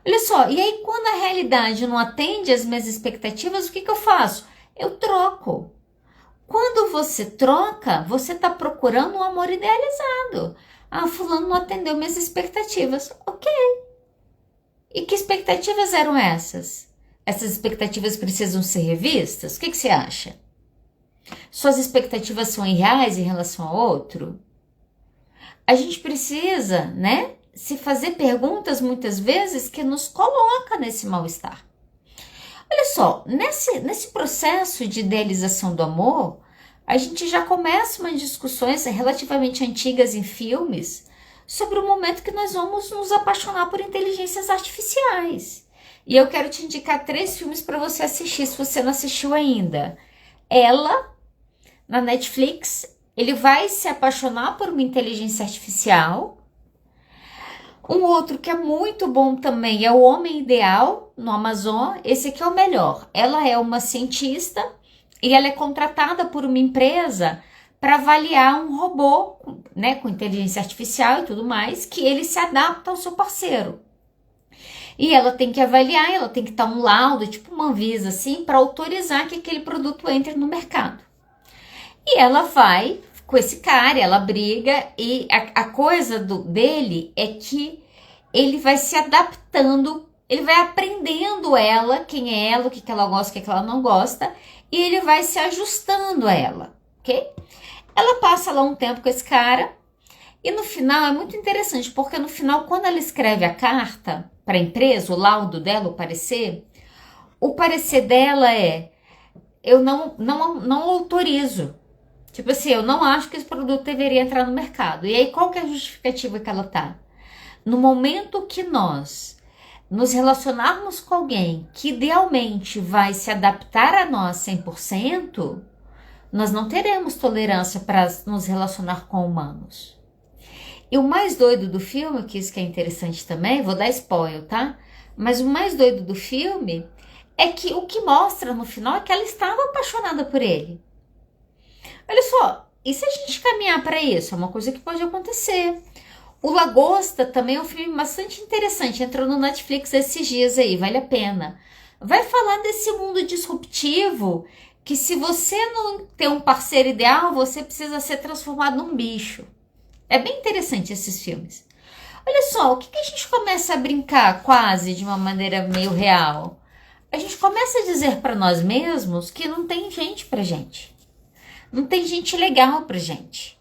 Olha só, e aí quando a realidade não atende às minhas expectativas, o que eu faço? Eu troco. Quando você troca, você está procurando um amor idealizado. Ah, fulano não atendeu minhas expectativas. Ok. E que expectativas eram essas? Essas expectativas precisam ser revistas? O que você acha? Suas expectativas são irreais em relação ao outro? A gente precisa, né, se fazer perguntas muitas vezes que nos coloca nesse mal-estar. Olha só, nesse processo de idealização do amor, a gente já começa umas discussões relativamente antigas em filmes sobre o momento que nós vamos nos apaixonar por inteligências artificiais. E eu quero te indicar 3 filmes para você assistir, se você não assistiu ainda. Ela, na Netflix, ele vai se apaixonar por uma inteligência artificial. Um outro que é muito bom também é O Homem Ideal, no Amazon. Esse aqui é o melhor. Ela é uma cientista e ela é contratada por uma empresa para avaliar um robô, né, com inteligência artificial e tudo mais, que ele se adapta ao seu parceiro. E ela tem que avaliar, ela tem que dar um laudo, tipo uma Anvisa, assim, para autorizar que aquele produto entre no mercado. E ela vai com esse cara, ela briga, e a coisa dele é que ele vai se adaptando, ele vai aprendendo ela, quem é ela, o que ela gosta, o que ela não gosta, e ele vai se ajustando a ela, ok? Ela passa lá um tempo com esse cara, e no final é muito interessante, porque no final, quando ela escreve a carta para a empresa, o laudo dela, o parecer dela é: eu não autorizo. Tipo assim, eu não acho que esse produto deveria entrar no mercado. E aí, qual que é a justificativa que ela tá? No momento que nós nos relacionarmos com alguém que idealmente vai se adaptar a nós 100%, nós não teremos tolerância para nos relacionar com humanos. E o mais doido do filme, que isso que é interessante também, vou dar spoiler, tá? Mas o mais doido do filme é que o que mostra no final é que ela estava apaixonada por ele. Olha só, e se a gente caminhar para isso? É uma coisa que pode acontecer. O Lagosta também é um filme bastante interessante, entrou no Netflix esses dias aí, vale a pena. Vai falar desse mundo disruptivo, que se você não ter um parceiro ideal, você precisa ser transformado num bicho. É bem interessante esses filmes. Olha só, o que a gente começa a brincar quase de uma maneira meio real? A gente começa a dizer para nós mesmos que não tem gente pra gente. Não tem gente legal pra gente.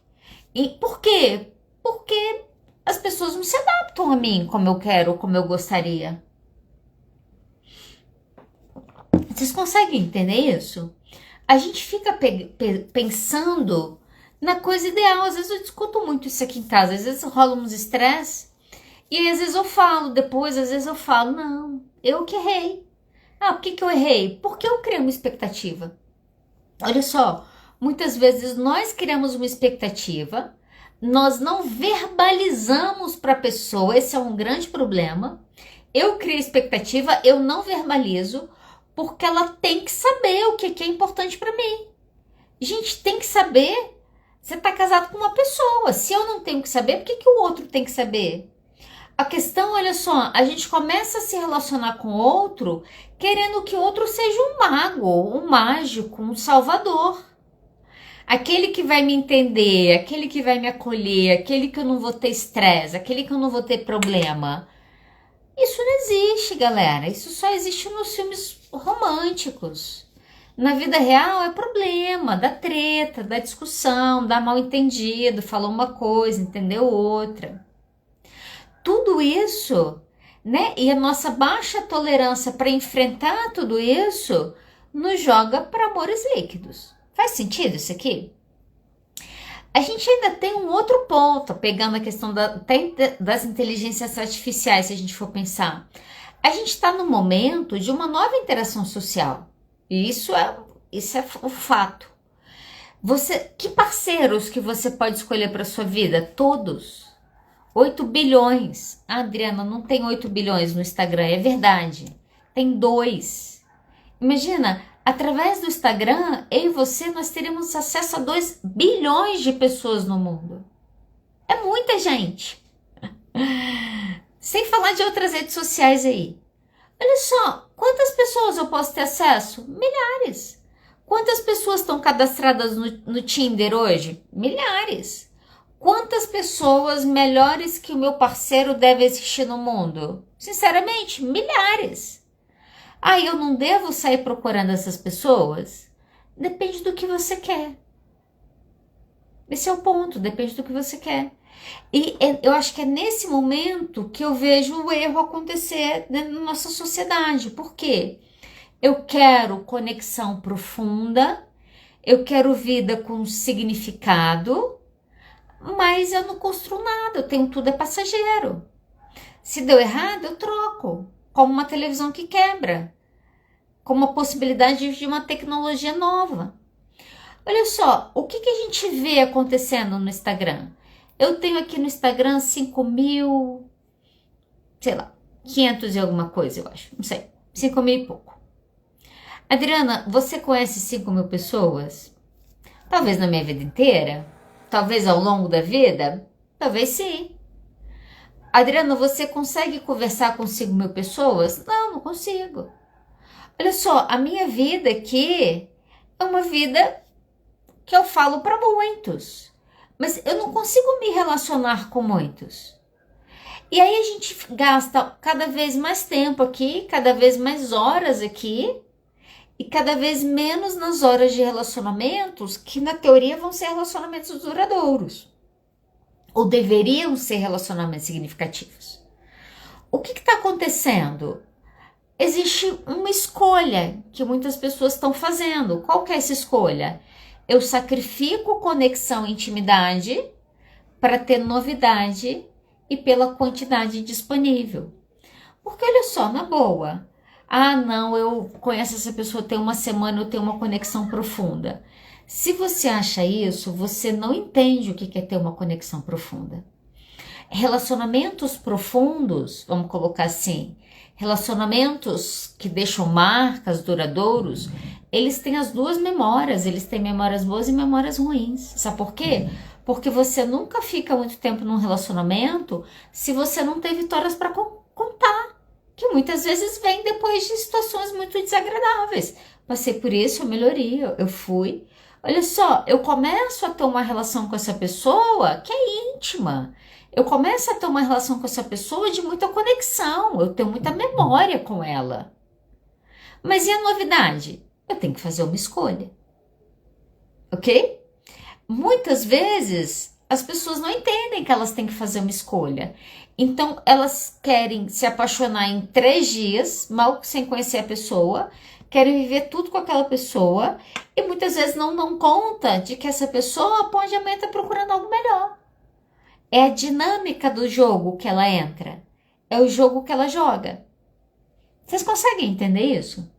E por quê? Porque as pessoas não se adaptam a mim como eu quero, como eu gostaria. Vocês conseguem entender isso? A gente fica pensando na coisa ideal. Às vezes eu discuto muito isso aqui em casa. Às vezes rola uns estresse. E aí, às vezes eu falo depois, às vezes eu falo, não, eu que errei. Ah, por que eu errei? Porque eu criei uma expectativa. Olha só, muitas vezes nós criamos uma expectativa, nós não verbalizamos para a pessoa, esse é um grande problema. Eu criei expectativa, eu não verbalizo, porque ela tem que saber o que é importante para mim. Gente, tem que saber. Você está casado com uma pessoa. Se eu não tenho que saber, por que o outro tem que saber? A questão, olha só, a gente começa a se relacionar com o outro querendo que o outro seja um mago, um mágico, um salvador. Aquele que vai me entender, aquele que vai me acolher, aquele que eu não vou ter estresse, aquele que eu não vou ter problema. Isso não existe, galera. Isso só existe nos filmes românticos. Na vida real é problema, dá treta, dá discussão, dá mal entendido, falou uma coisa, entendeu outra. Tudo isso, né? E a nossa baixa tolerância para enfrentar tudo isso nos joga para amores líquidos. Faz sentido isso aqui? A gente ainda tem um outro ponto, pegando a questão das inteligências artificiais, se a gente for pensar. A gente está no momento de uma nova interação social. E isso é o fato. Que parceiros que você pode escolher para sua vida? Todos. 8 bilhões. Ah, Adriana, não tem 8 bilhões no Instagram, é verdade. Tem 2. Imagina, através do Instagram, eu e você, nós teremos acesso a 2 bilhões de pessoas no mundo. É muita gente. Sem falar de outras redes sociais aí. Olha só, quantas pessoas eu posso ter acesso? Milhares. Quantas pessoas estão cadastradas no Tinder hoje? Milhares. Quantas pessoas melhores que o meu parceiro deve existir no mundo? Sinceramente, milhares. Ah, eu não devo sair procurando essas pessoas? Depende do que você quer. Esse é o ponto, depende do que você quer. E eu acho que é nesse momento que eu vejo o erro acontecer na nossa sociedade. Por quê? Eu quero conexão profunda, eu quero vida com significado, mas eu não construo nada, eu tenho tudo é passageiro. Se deu errado, eu troco, como uma televisão que quebra, como a possibilidade de uma tecnologia nova. Olha só, o que a gente vê acontecendo no Instagram? Eu tenho aqui no Instagram 5.000, sei lá, 500 e alguma coisa, eu acho, não sei, 5.000 e pouco. Adriana, você conhece 5.000 pessoas? Talvez na minha vida inteira? Talvez ao longo da vida? Talvez sim. Adriana, você consegue conversar com 5.000 pessoas? Não, não consigo. Olha só, a minha vida aqui é uma vida que eu falo para muitos, mas eu não consigo me relacionar com muitos. E aí a gente gasta cada vez mais tempo aqui, cada vez mais horas aqui, e cada vez menos nas horas de relacionamentos, que na teoria vão ser relacionamentos duradouros. Ou deveriam ser relacionamentos significativos. O que está acontecendo? Existe uma escolha que muitas pessoas estão fazendo. Qual que é essa escolha? Eu sacrifico conexão e intimidade para ter novidade e pela quantidade disponível. Porque olha só, na boa, ah não, eu conheço essa pessoa, tem uma semana, eu tenho uma conexão profunda. Se você acha isso, você não entende o que é ter uma conexão profunda. Relacionamentos profundos, vamos colocar assim, relacionamentos que deixam marcas, duradouros, eles têm as duas memórias, eles têm memórias boas e memórias ruins. Sabe por quê? Porque você nunca fica muito tempo num relacionamento se você não tem vitórias para contar, que muitas vezes vem depois de situações muito desagradáveis. Passei por isso, eu melhorei, eu fui. Olha só, eu começo a ter uma relação com essa pessoa que é íntima. Eu começo a ter uma relação com essa pessoa de muita conexão, eu tenho muita memória com ela. Mas e a novidade? Eu tenho que fazer uma escolha, ok? Muitas vezes as pessoas não entendem que elas têm que fazer uma escolha. Então elas querem se apaixonar em 3 dias, mal sem conhecer a pessoa, querem viver tudo com aquela pessoa e muitas vezes não dão conta de que essa pessoa pode amanhã estar procurando algo melhor. É a dinâmica do jogo que ela entra. É o jogo que ela joga. Vocês conseguem entender isso?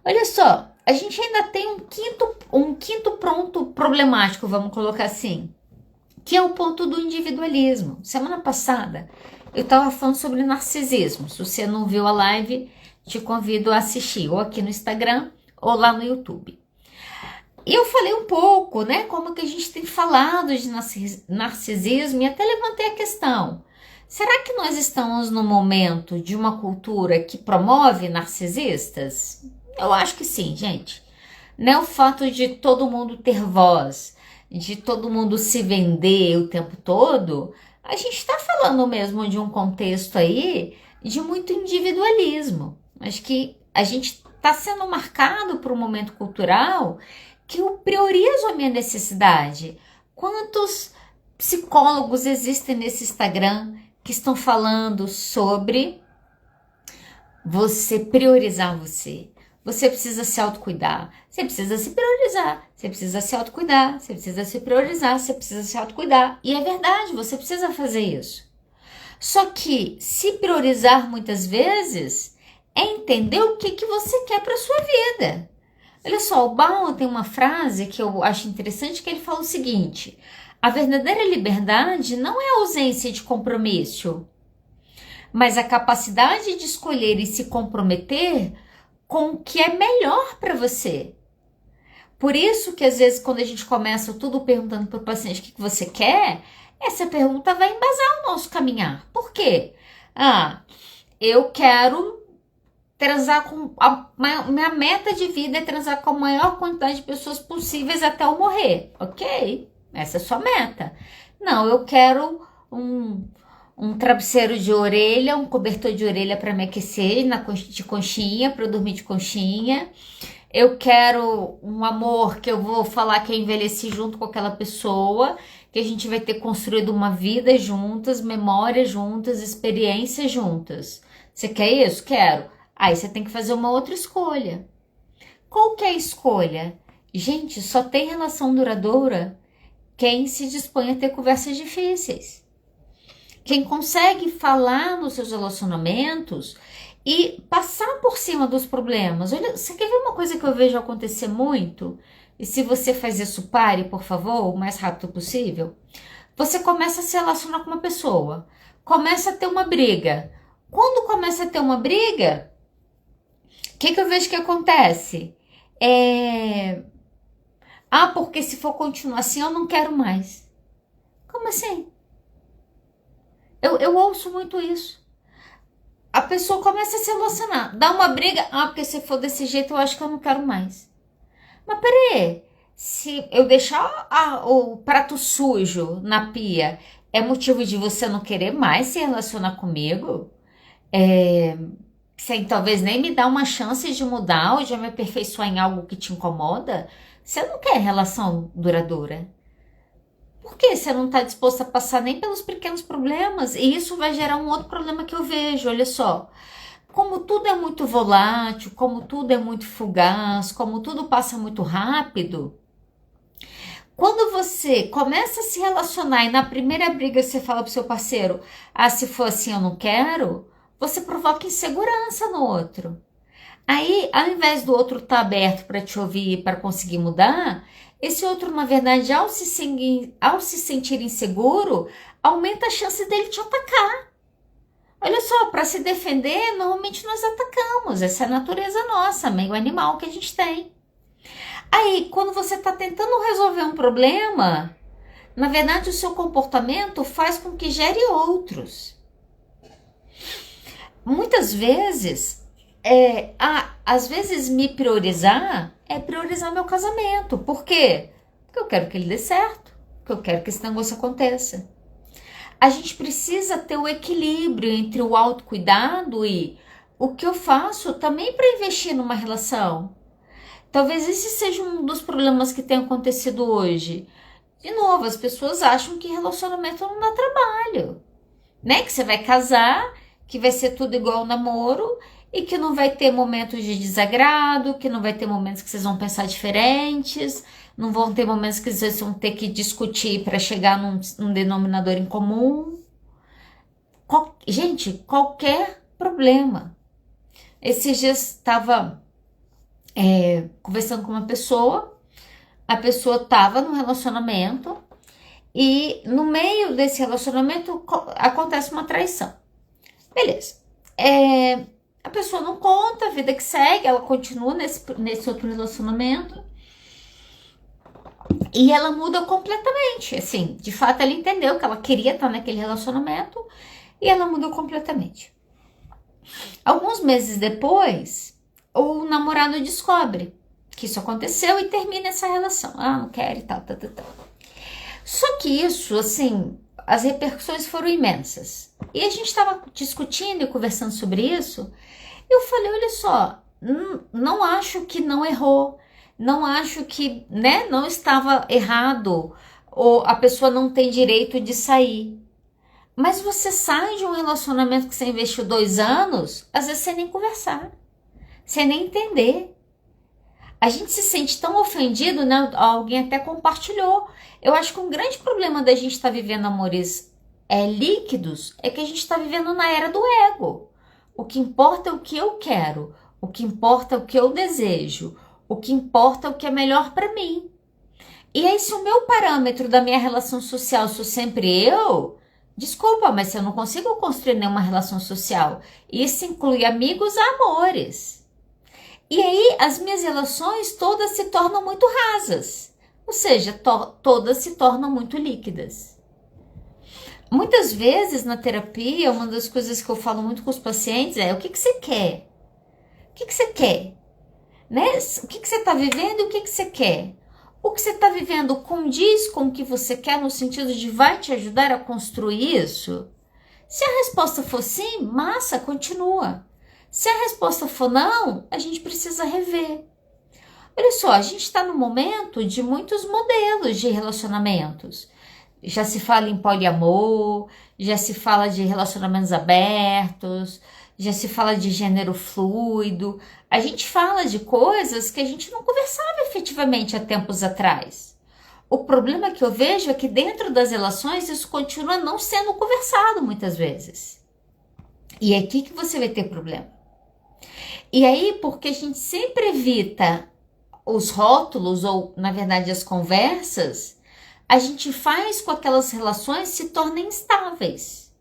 Olha só, a gente ainda tem um quinto ponto problemático, vamos colocar assim, que é o ponto do individualismo. Semana passada eu estava falando sobre narcisismo. Se você não viu a live, te convido a assistir, ou aqui no Instagram, ou lá no YouTube. E eu falei um pouco, né, como que a gente tem falado de narcisismo e até levantei a questão. Será que nós estamos no momento de uma cultura que promove narcisistas? Eu acho que sim, gente. Não é o fato de todo mundo ter voz, de todo mundo se vender o tempo todo. A gente está falando mesmo de um contexto aí de muito individualismo. Acho que a gente está sendo marcado por um momento cultural que eu priorizo a minha necessidade. Quantos psicólogos existem nesse Instagram que estão falando sobre você priorizar você? Você precisa se autocuidar, você precisa se priorizar, você precisa se autocuidar, você precisa se priorizar, você precisa se autocuidar. E é verdade, você precisa fazer isso. Só que se priorizar muitas vezes é entender o que você quer para sua vida. Olha só, o Bauman tem uma frase que eu acho interessante, que ele fala o seguinte: a verdadeira liberdade não é a ausência de compromisso, mas a capacidade de escolher e se comprometer com o que é melhor para você. Por isso que às vezes quando a gente começa tudo perguntando para o paciente o que você quer, essa pergunta vai embasar o nosso caminhar. Por quê? Eu quero transar com... minha meta de vida é transar com a maior quantidade de pessoas possíveis até eu morrer. Ok, essa é a sua meta. Não, eu quero um travesseiro de orelha, um cobertor de orelha para me aquecer de conchinha, para eu dormir de conchinha. Eu quero um amor que eu vou falar que eu envelheci junto com aquela pessoa, que a gente vai ter construído uma vida juntas, memórias juntas, experiências juntas. Você quer isso? Quero. Aí você tem que fazer uma outra escolha. Qual que é a escolha? Gente, só tem relação duradoura quem se dispõe a ter conversas difíceis. Quem consegue falar nos seus relacionamentos e passar por cima dos problemas. Olha, você quer ver uma coisa que eu vejo acontecer muito? E se você faz isso, pare, por favor, o mais rápido possível. Você começa a se relacionar com uma pessoa, começa a ter uma briga. Quando começa a ter uma briga, o que eu vejo que acontece? Porque se for continuar assim, eu não quero mais. Como assim? Eu ouço muito isso. A pessoa começa a se relacionar, dá uma briga, porque se for desse jeito eu acho que eu não quero mais. Mas peraí, se eu deixar o prato sujo na pia, é motivo de você não querer mais se relacionar comigo? Sem talvez nem me dar uma chance de mudar ou de me aperfeiçoar em algo que te incomoda? Você não quer relação duradoura. Por que você não está disposto a passar nem pelos pequenos problemas? E isso vai gerar um outro problema que eu vejo, olha só. Como tudo é muito volátil, como tudo é muito fugaz, como tudo passa muito rápido, quando você começa a se relacionar e na primeira briga você fala pro seu parceiro, se for assim eu não quero, você provoca insegurança no outro. Aí, ao invés do outro estar aberto para te ouvir, para conseguir mudar, esse outro, na verdade, ao se sentir inseguro, aumenta a chance dele te atacar. Olha só, para se defender, normalmente nós atacamos. Essa é a natureza nossa, meio animal que a gente tem. Aí, quando você está tentando resolver um problema, na verdade, o seu comportamento faz com que gere outros. Muitas vezes, às vezes me priorizar é priorizar meu casamento. Por quê? Porque eu quero que ele dê certo, porque eu quero que esse negócio aconteça. A gente precisa ter o equilíbrio entre o autocuidado e o que eu faço também para investir numa relação. Talvez esse seja um dos problemas que tem acontecido hoje. De novo, as pessoas acham que relacionamento não dá trabalho, né? Que você vai casar, que vai ser tudo igual ao namoro e que não vai ter momentos de desagrado, que não vai ter momentos que vocês vão pensar diferentes, não vão ter momentos que vocês vão ter que discutir para chegar num denominador em comum. Gente, qualquer problema. Esses dias estava conversando com uma pessoa, a pessoa estava num relacionamento e no meio desse relacionamento acontece uma traição. Beleza. A pessoa não conta, a vida que segue, ela continua nesse outro relacionamento e ela muda completamente, assim, de fato ela entendeu que ela queria estar naquele relacionamento e ela mudou completamente. Alguns meses depois, o namorado descobre que isso aconteceu e termina essa relação. Não quero e tal. Só que isso, assim, as repercussões foram imensas. E a gente estava discutindo e conversando sobre isso. Eu falei, olha só, não acho que não errou. Não acho que, não estava errado. Ou a pessoa não tem direito de sair. Mas você sai de um relacionamento que você investiu 2 anos, às vezes sem nem conversar. sem nem entender. A gente se sente tão ofendido, né? Alguém até compartilhou. Eu acho que um grande problema da gente estar vivendo amores líquidos é que a gente está vivendo na era do ego. O que importa é o que eu quero, o que importa é o que eu desejo, o que importa é o que é melhor para mim. E aí, se o meu parâmetro da minha relação social sou sempre eu, desculpa, mas eu não consigo construir nenhuma relação social. Isso inclui amigos a amores. E aí, as minhas relações todas se tornam muito rasas. Ou seja, todas se tornam muito líquidas. Muitas vezes na terapia, uma das coisas que eu falo muito com os pacientes é: o que você quer? O que você quer? Né? O que você está vivendo e o que você quer? O que você está vivendo condiz com o que você quer no sentido de vai te ajudar a construir isso? Se a resposta for sim, massa, continua. Se a resposta for não, a gente precisa rever. Olha só, a gente está no momento de muitos modelos de relacionamentos. Já se fala em poliamor, já se fala de relacionamentos abertos, já se fala de gênero fluido. A gente fala de coisas que a gente não conversava efetivamente há tempos atrás. O problema que eu vejo é que dentro das relações isso continua não sendo conversado muitas vezes. E é aqui que você vai ter problema. E aí, porque a gente sempre evita os rótulos ou, na verdade, as conversas, a gente faz com que aquelas relações se tornem instáveis.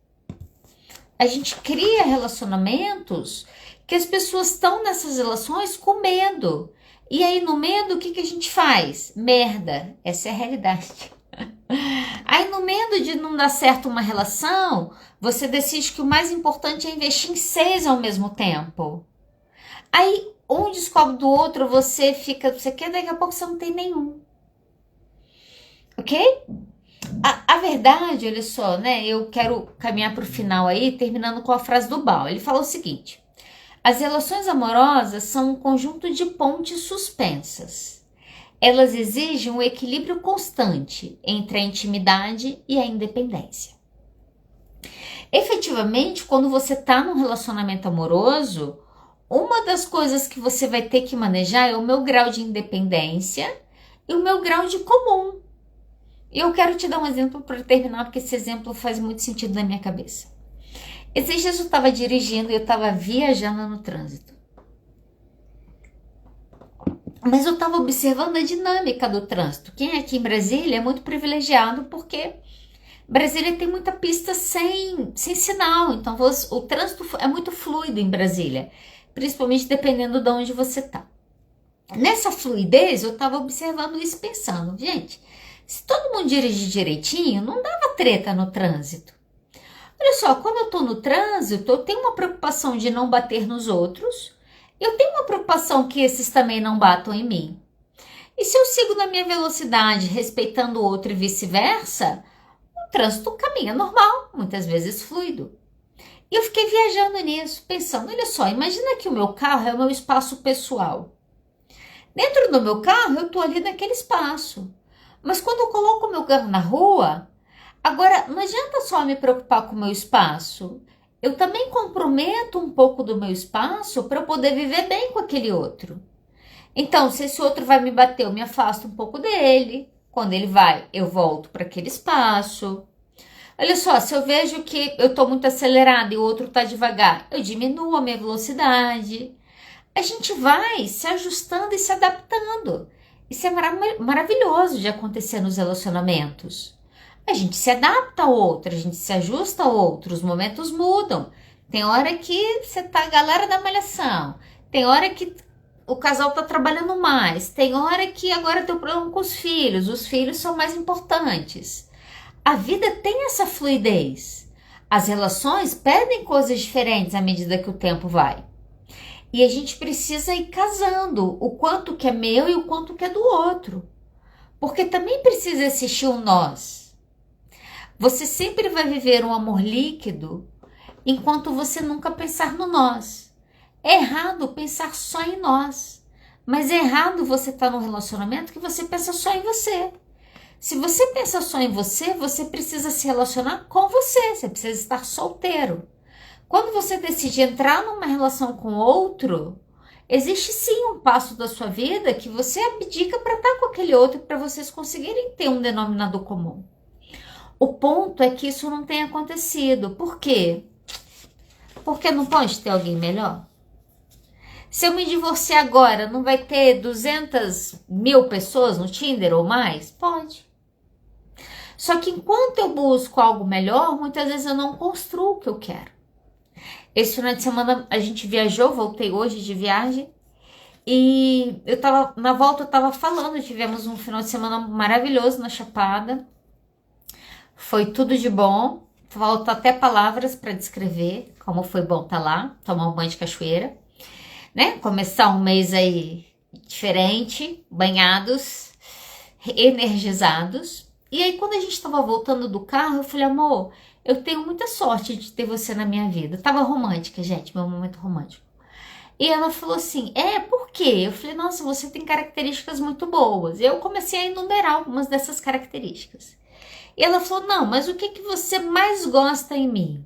A gente cria relacionamentos que as pessoas estão nessas relações com medo. E aí, no medo, o que a gente faz? Merda. Essa é a realidade. Aí, no medo de não dar certo uma relação, você decide que o mais importante é investir em 6 ao mesmo tempo. Aí, um descobre do outro, você quer, daqui a pouco você não tem nenhum. Ok? A verdade, olha só, né? Eu quero caminhar para o final aí, terminando com a frase do Bauer. Ele fala o seguinte: as relações amorosas são um conjunto de pontes suspensas. Elas exigem um equilíbrio constante entre a intimidade e a independência. Efetivamente, quando você está num relacionamento amoroso, uma das coisas que você vai ter que manejar é o meu grau de independência e o meu grau de comum. E eu quero te dar um exemplo para terminar, porque esse exemplo faz muito sentido na minha cabeça. Esses dias eu estava dirigindo e eu estava viajando no trânsito. Mas eu estava observando a dinâmica do trânsito. Quem é aqui em Brasília é muito privilegiado porque Brasília tem muita pista sem sinal. Então o trânsito é muito fluido em Brasília, principalmente dependendo de onde você está. Nessa fluidez eu estava observando isso pensando, gente, se todo mundo dirigir direitinho, não dava treta no trânsito. Olha só, quando eu estou no trânsito, eu tenho uma preocupação de não bater nos outros, eu tenho uma preocupação que esses também não batam em mim. E se eu sigo na minha velocidade, respeitando o outro e vice-versa, o trânsito caminha normal, muitas vezes fluido. E eu fiquei viajando nisso, pensando, olha só, imagina que o meu carro é o meu espaço pessoal. Dentro do meu carro, eu estou ali naquele espaço. Mas quando eu coloco o meu carro na rua, agora não adianta só me preocupar com o meu espaço. Eu também comprometo um pouco do meu espaço para poder viver bem com aquele outro. Então, se esse outro vai me bater, eu me afasto um pouco dele. Quando ele vai, eu volto para aquele espaço. Olha só, se eu vejo que eu estou muito acelerada e o outro está devagar, eu diminuo a minha velocidade. A gente vai se ajustando e se adaptando. Isso é maravilhoso de acontecer nos relacionamentos. A gente se adapta ao outro, a gente se ajusta ao outro, os momentos mudam. Tem hora que você tá a galera da malhação, tem hora que o casal tá trabalhando mais, tem hora que agora tem um problema com os filhos são mais importantes. A vida tem essa fluidez. As relações pedem coisas diferentes à medida que o tempo vai. E a gente precisa ir casando o quanto que é meu e o quanto que é do outro. Porque também precisa existir um nós. Você sempre vai viver um amor líquido enquanto você nunca pensar no nós. É errado pensar só em nós. Mas é errado você estar num relacionamento que você pensa só em você. Se você pensa só em você, você precisa se relacionar com você. Você precisa estar solteiro. Quando você decide entrar numa relação com outro, existe sim um passo da sua vida que você abdica para estar com aquele outro, para vocês conseguirem ter um denominador comum. O ponto é que isso não tem acontecido. Por quê? Porque não pode ter alguém melhor? Se eu me divorciar agora, não vai ter 200.000 pessoas no Tinder ou mais? Pode. Só que enquanto eu busco algo melhor, muitas vezes eu não construo o que eu quero. Esse final de semana a gente viajou, voltei hoje de viagem. E na volta eu tava falando, tivemos um final de semana maravilhoso na Chapada. Foi tudo de bom. Falta até palavras para descrever como foi bom estar lá, tomar um banho de cachoeira, né? Começar um mês aí diferente, banhados, energizados. E aí quando a gente estava voltando do carro, eu falei, amor, eu tenho muita sorte de ter você na minha vida. Eu tava romântica, gente, meu momento romântico. E ela falou assim, por quê? Eu falei, nossa, você tem características muito boas. E eu comecei a enumerar algumas dessas características. E ela falou, não, mas o que você mais gosta em mim?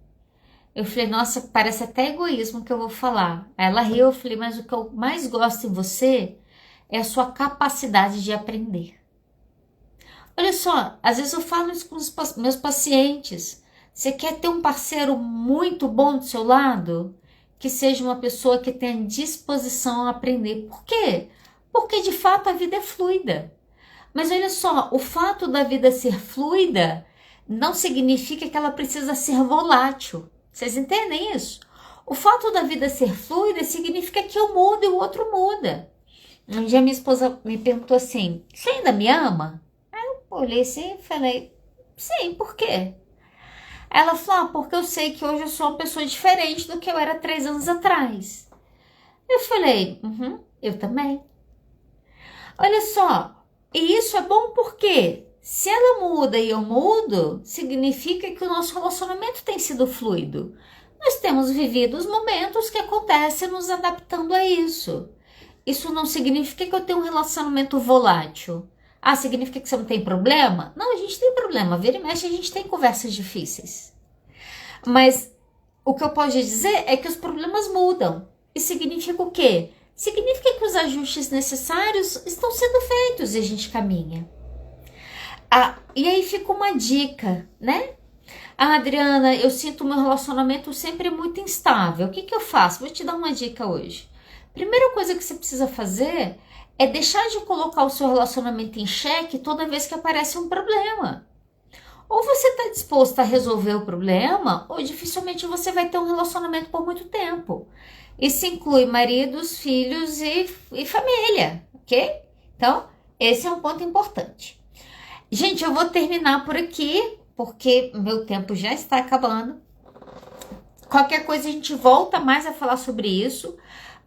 Eu falei, nossa, parece até egoísmo que eu vou falar. Aí ela riu, eu falei, mas o que eu mais gosto em você é a sua capacidade de aprender. Olha só, às vezes eu falo isso com os meus pacientes. Você quer ter um parceiro muito bom do seu lado? Que seja uma pessoa que tenha disposição a aprender. Por quê? Porque de fato a vida é fluida. Mas olha só, o fato da vida ser fluida não significa que ela precisa ser volátil. Vocês entendem isso? O fato da vida ser fluida significa que eu mudo e o outro muda. Um dia minha esposa me perguntou assim, você ainda me ama? Aí eu olhei assim e falei, sim, por quê? Ela falou, porque eu sei que hoje eu sou uma pessoa diferente do que eu era 3 anos atrás. Eu falei, eu também. Olha só, e isso é bom porque se ela muda e eu mudo, significa que o nosso relacionamento tem sido fluido. Nós temos vivido os momentos que acontecem nos adaptando a isso. Isso não significa que eu tenho um relacionamento volátil. Significa que você não tem problema? Não, a gente tem problema. Vira e mexe, a gente tem conversas difíceis. Mas o que eu posso dizer é que os problemas mudam. E significa o quê? Significa que os ajustes necessários estão sendo feitos e a gente caminha. E aí fica uma dica, né? Adriana, eu sinto o meu relacionamento sempre muito instável. O que eu faço? Vou te dar uma dica hoje. Primeira coisa que você precisa fazer é deixar de colocar o seu relacionamento em xeque toda vez que aparece um problema. Ou você está disposto a resolver o problema, ou dificilmente você vai ter um relacionamento por muito tempo. Isso inclui maridos, filhos e família, ok? Então, esse é um ponto importante. Gente, eu vou terminar por aqui, porque meu tempo já está acabando. Qualquer coisa a gente volta mais a falar sobre isso.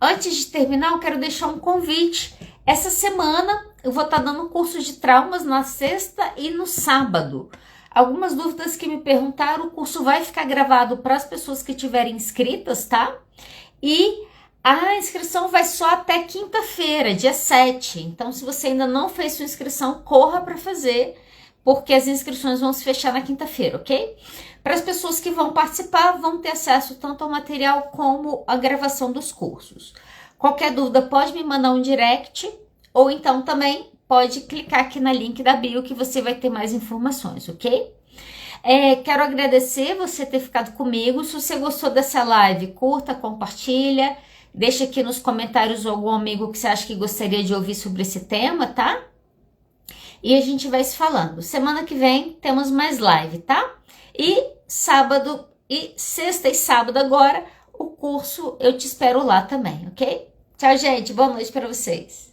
Antes de terminar, eu quero deixar um convite. Essa semana eu vou estar dando curso de traumas na sexta e no sábado. Algumas dúvidas que me perguntaram, o curso vai ficar gravado para as pessoas que tiverem inscritas, tá? E a inscrição vai só até quinta-feira, dia 7. Então, se você ainda não fez sua inscrição, corra para fazer, porque as inscrições vão se fechar na quinta-feira, ok? Para as pessoas que vão participar, vão ter acesso tanto ao material como à gravação dos cursos. Qualquer dúvida, pode me mandar um direct, ou então também pode clicar aqui na link da bio que você vai ter mais informações, ok? Quero agradecer você ter ficado comigo. Se você gostou dessa live, curta, compartilha, deixa aqui nos comentários algum amigo que você acha que gostaria de ouvir sobre esse tema, tá? E a gente vai se falando. Semana que vem temos mais live, tá? E sexta e sábado agora, o curso eu te espero lá também, ok? Tchau, gente. Boa noite para vocês.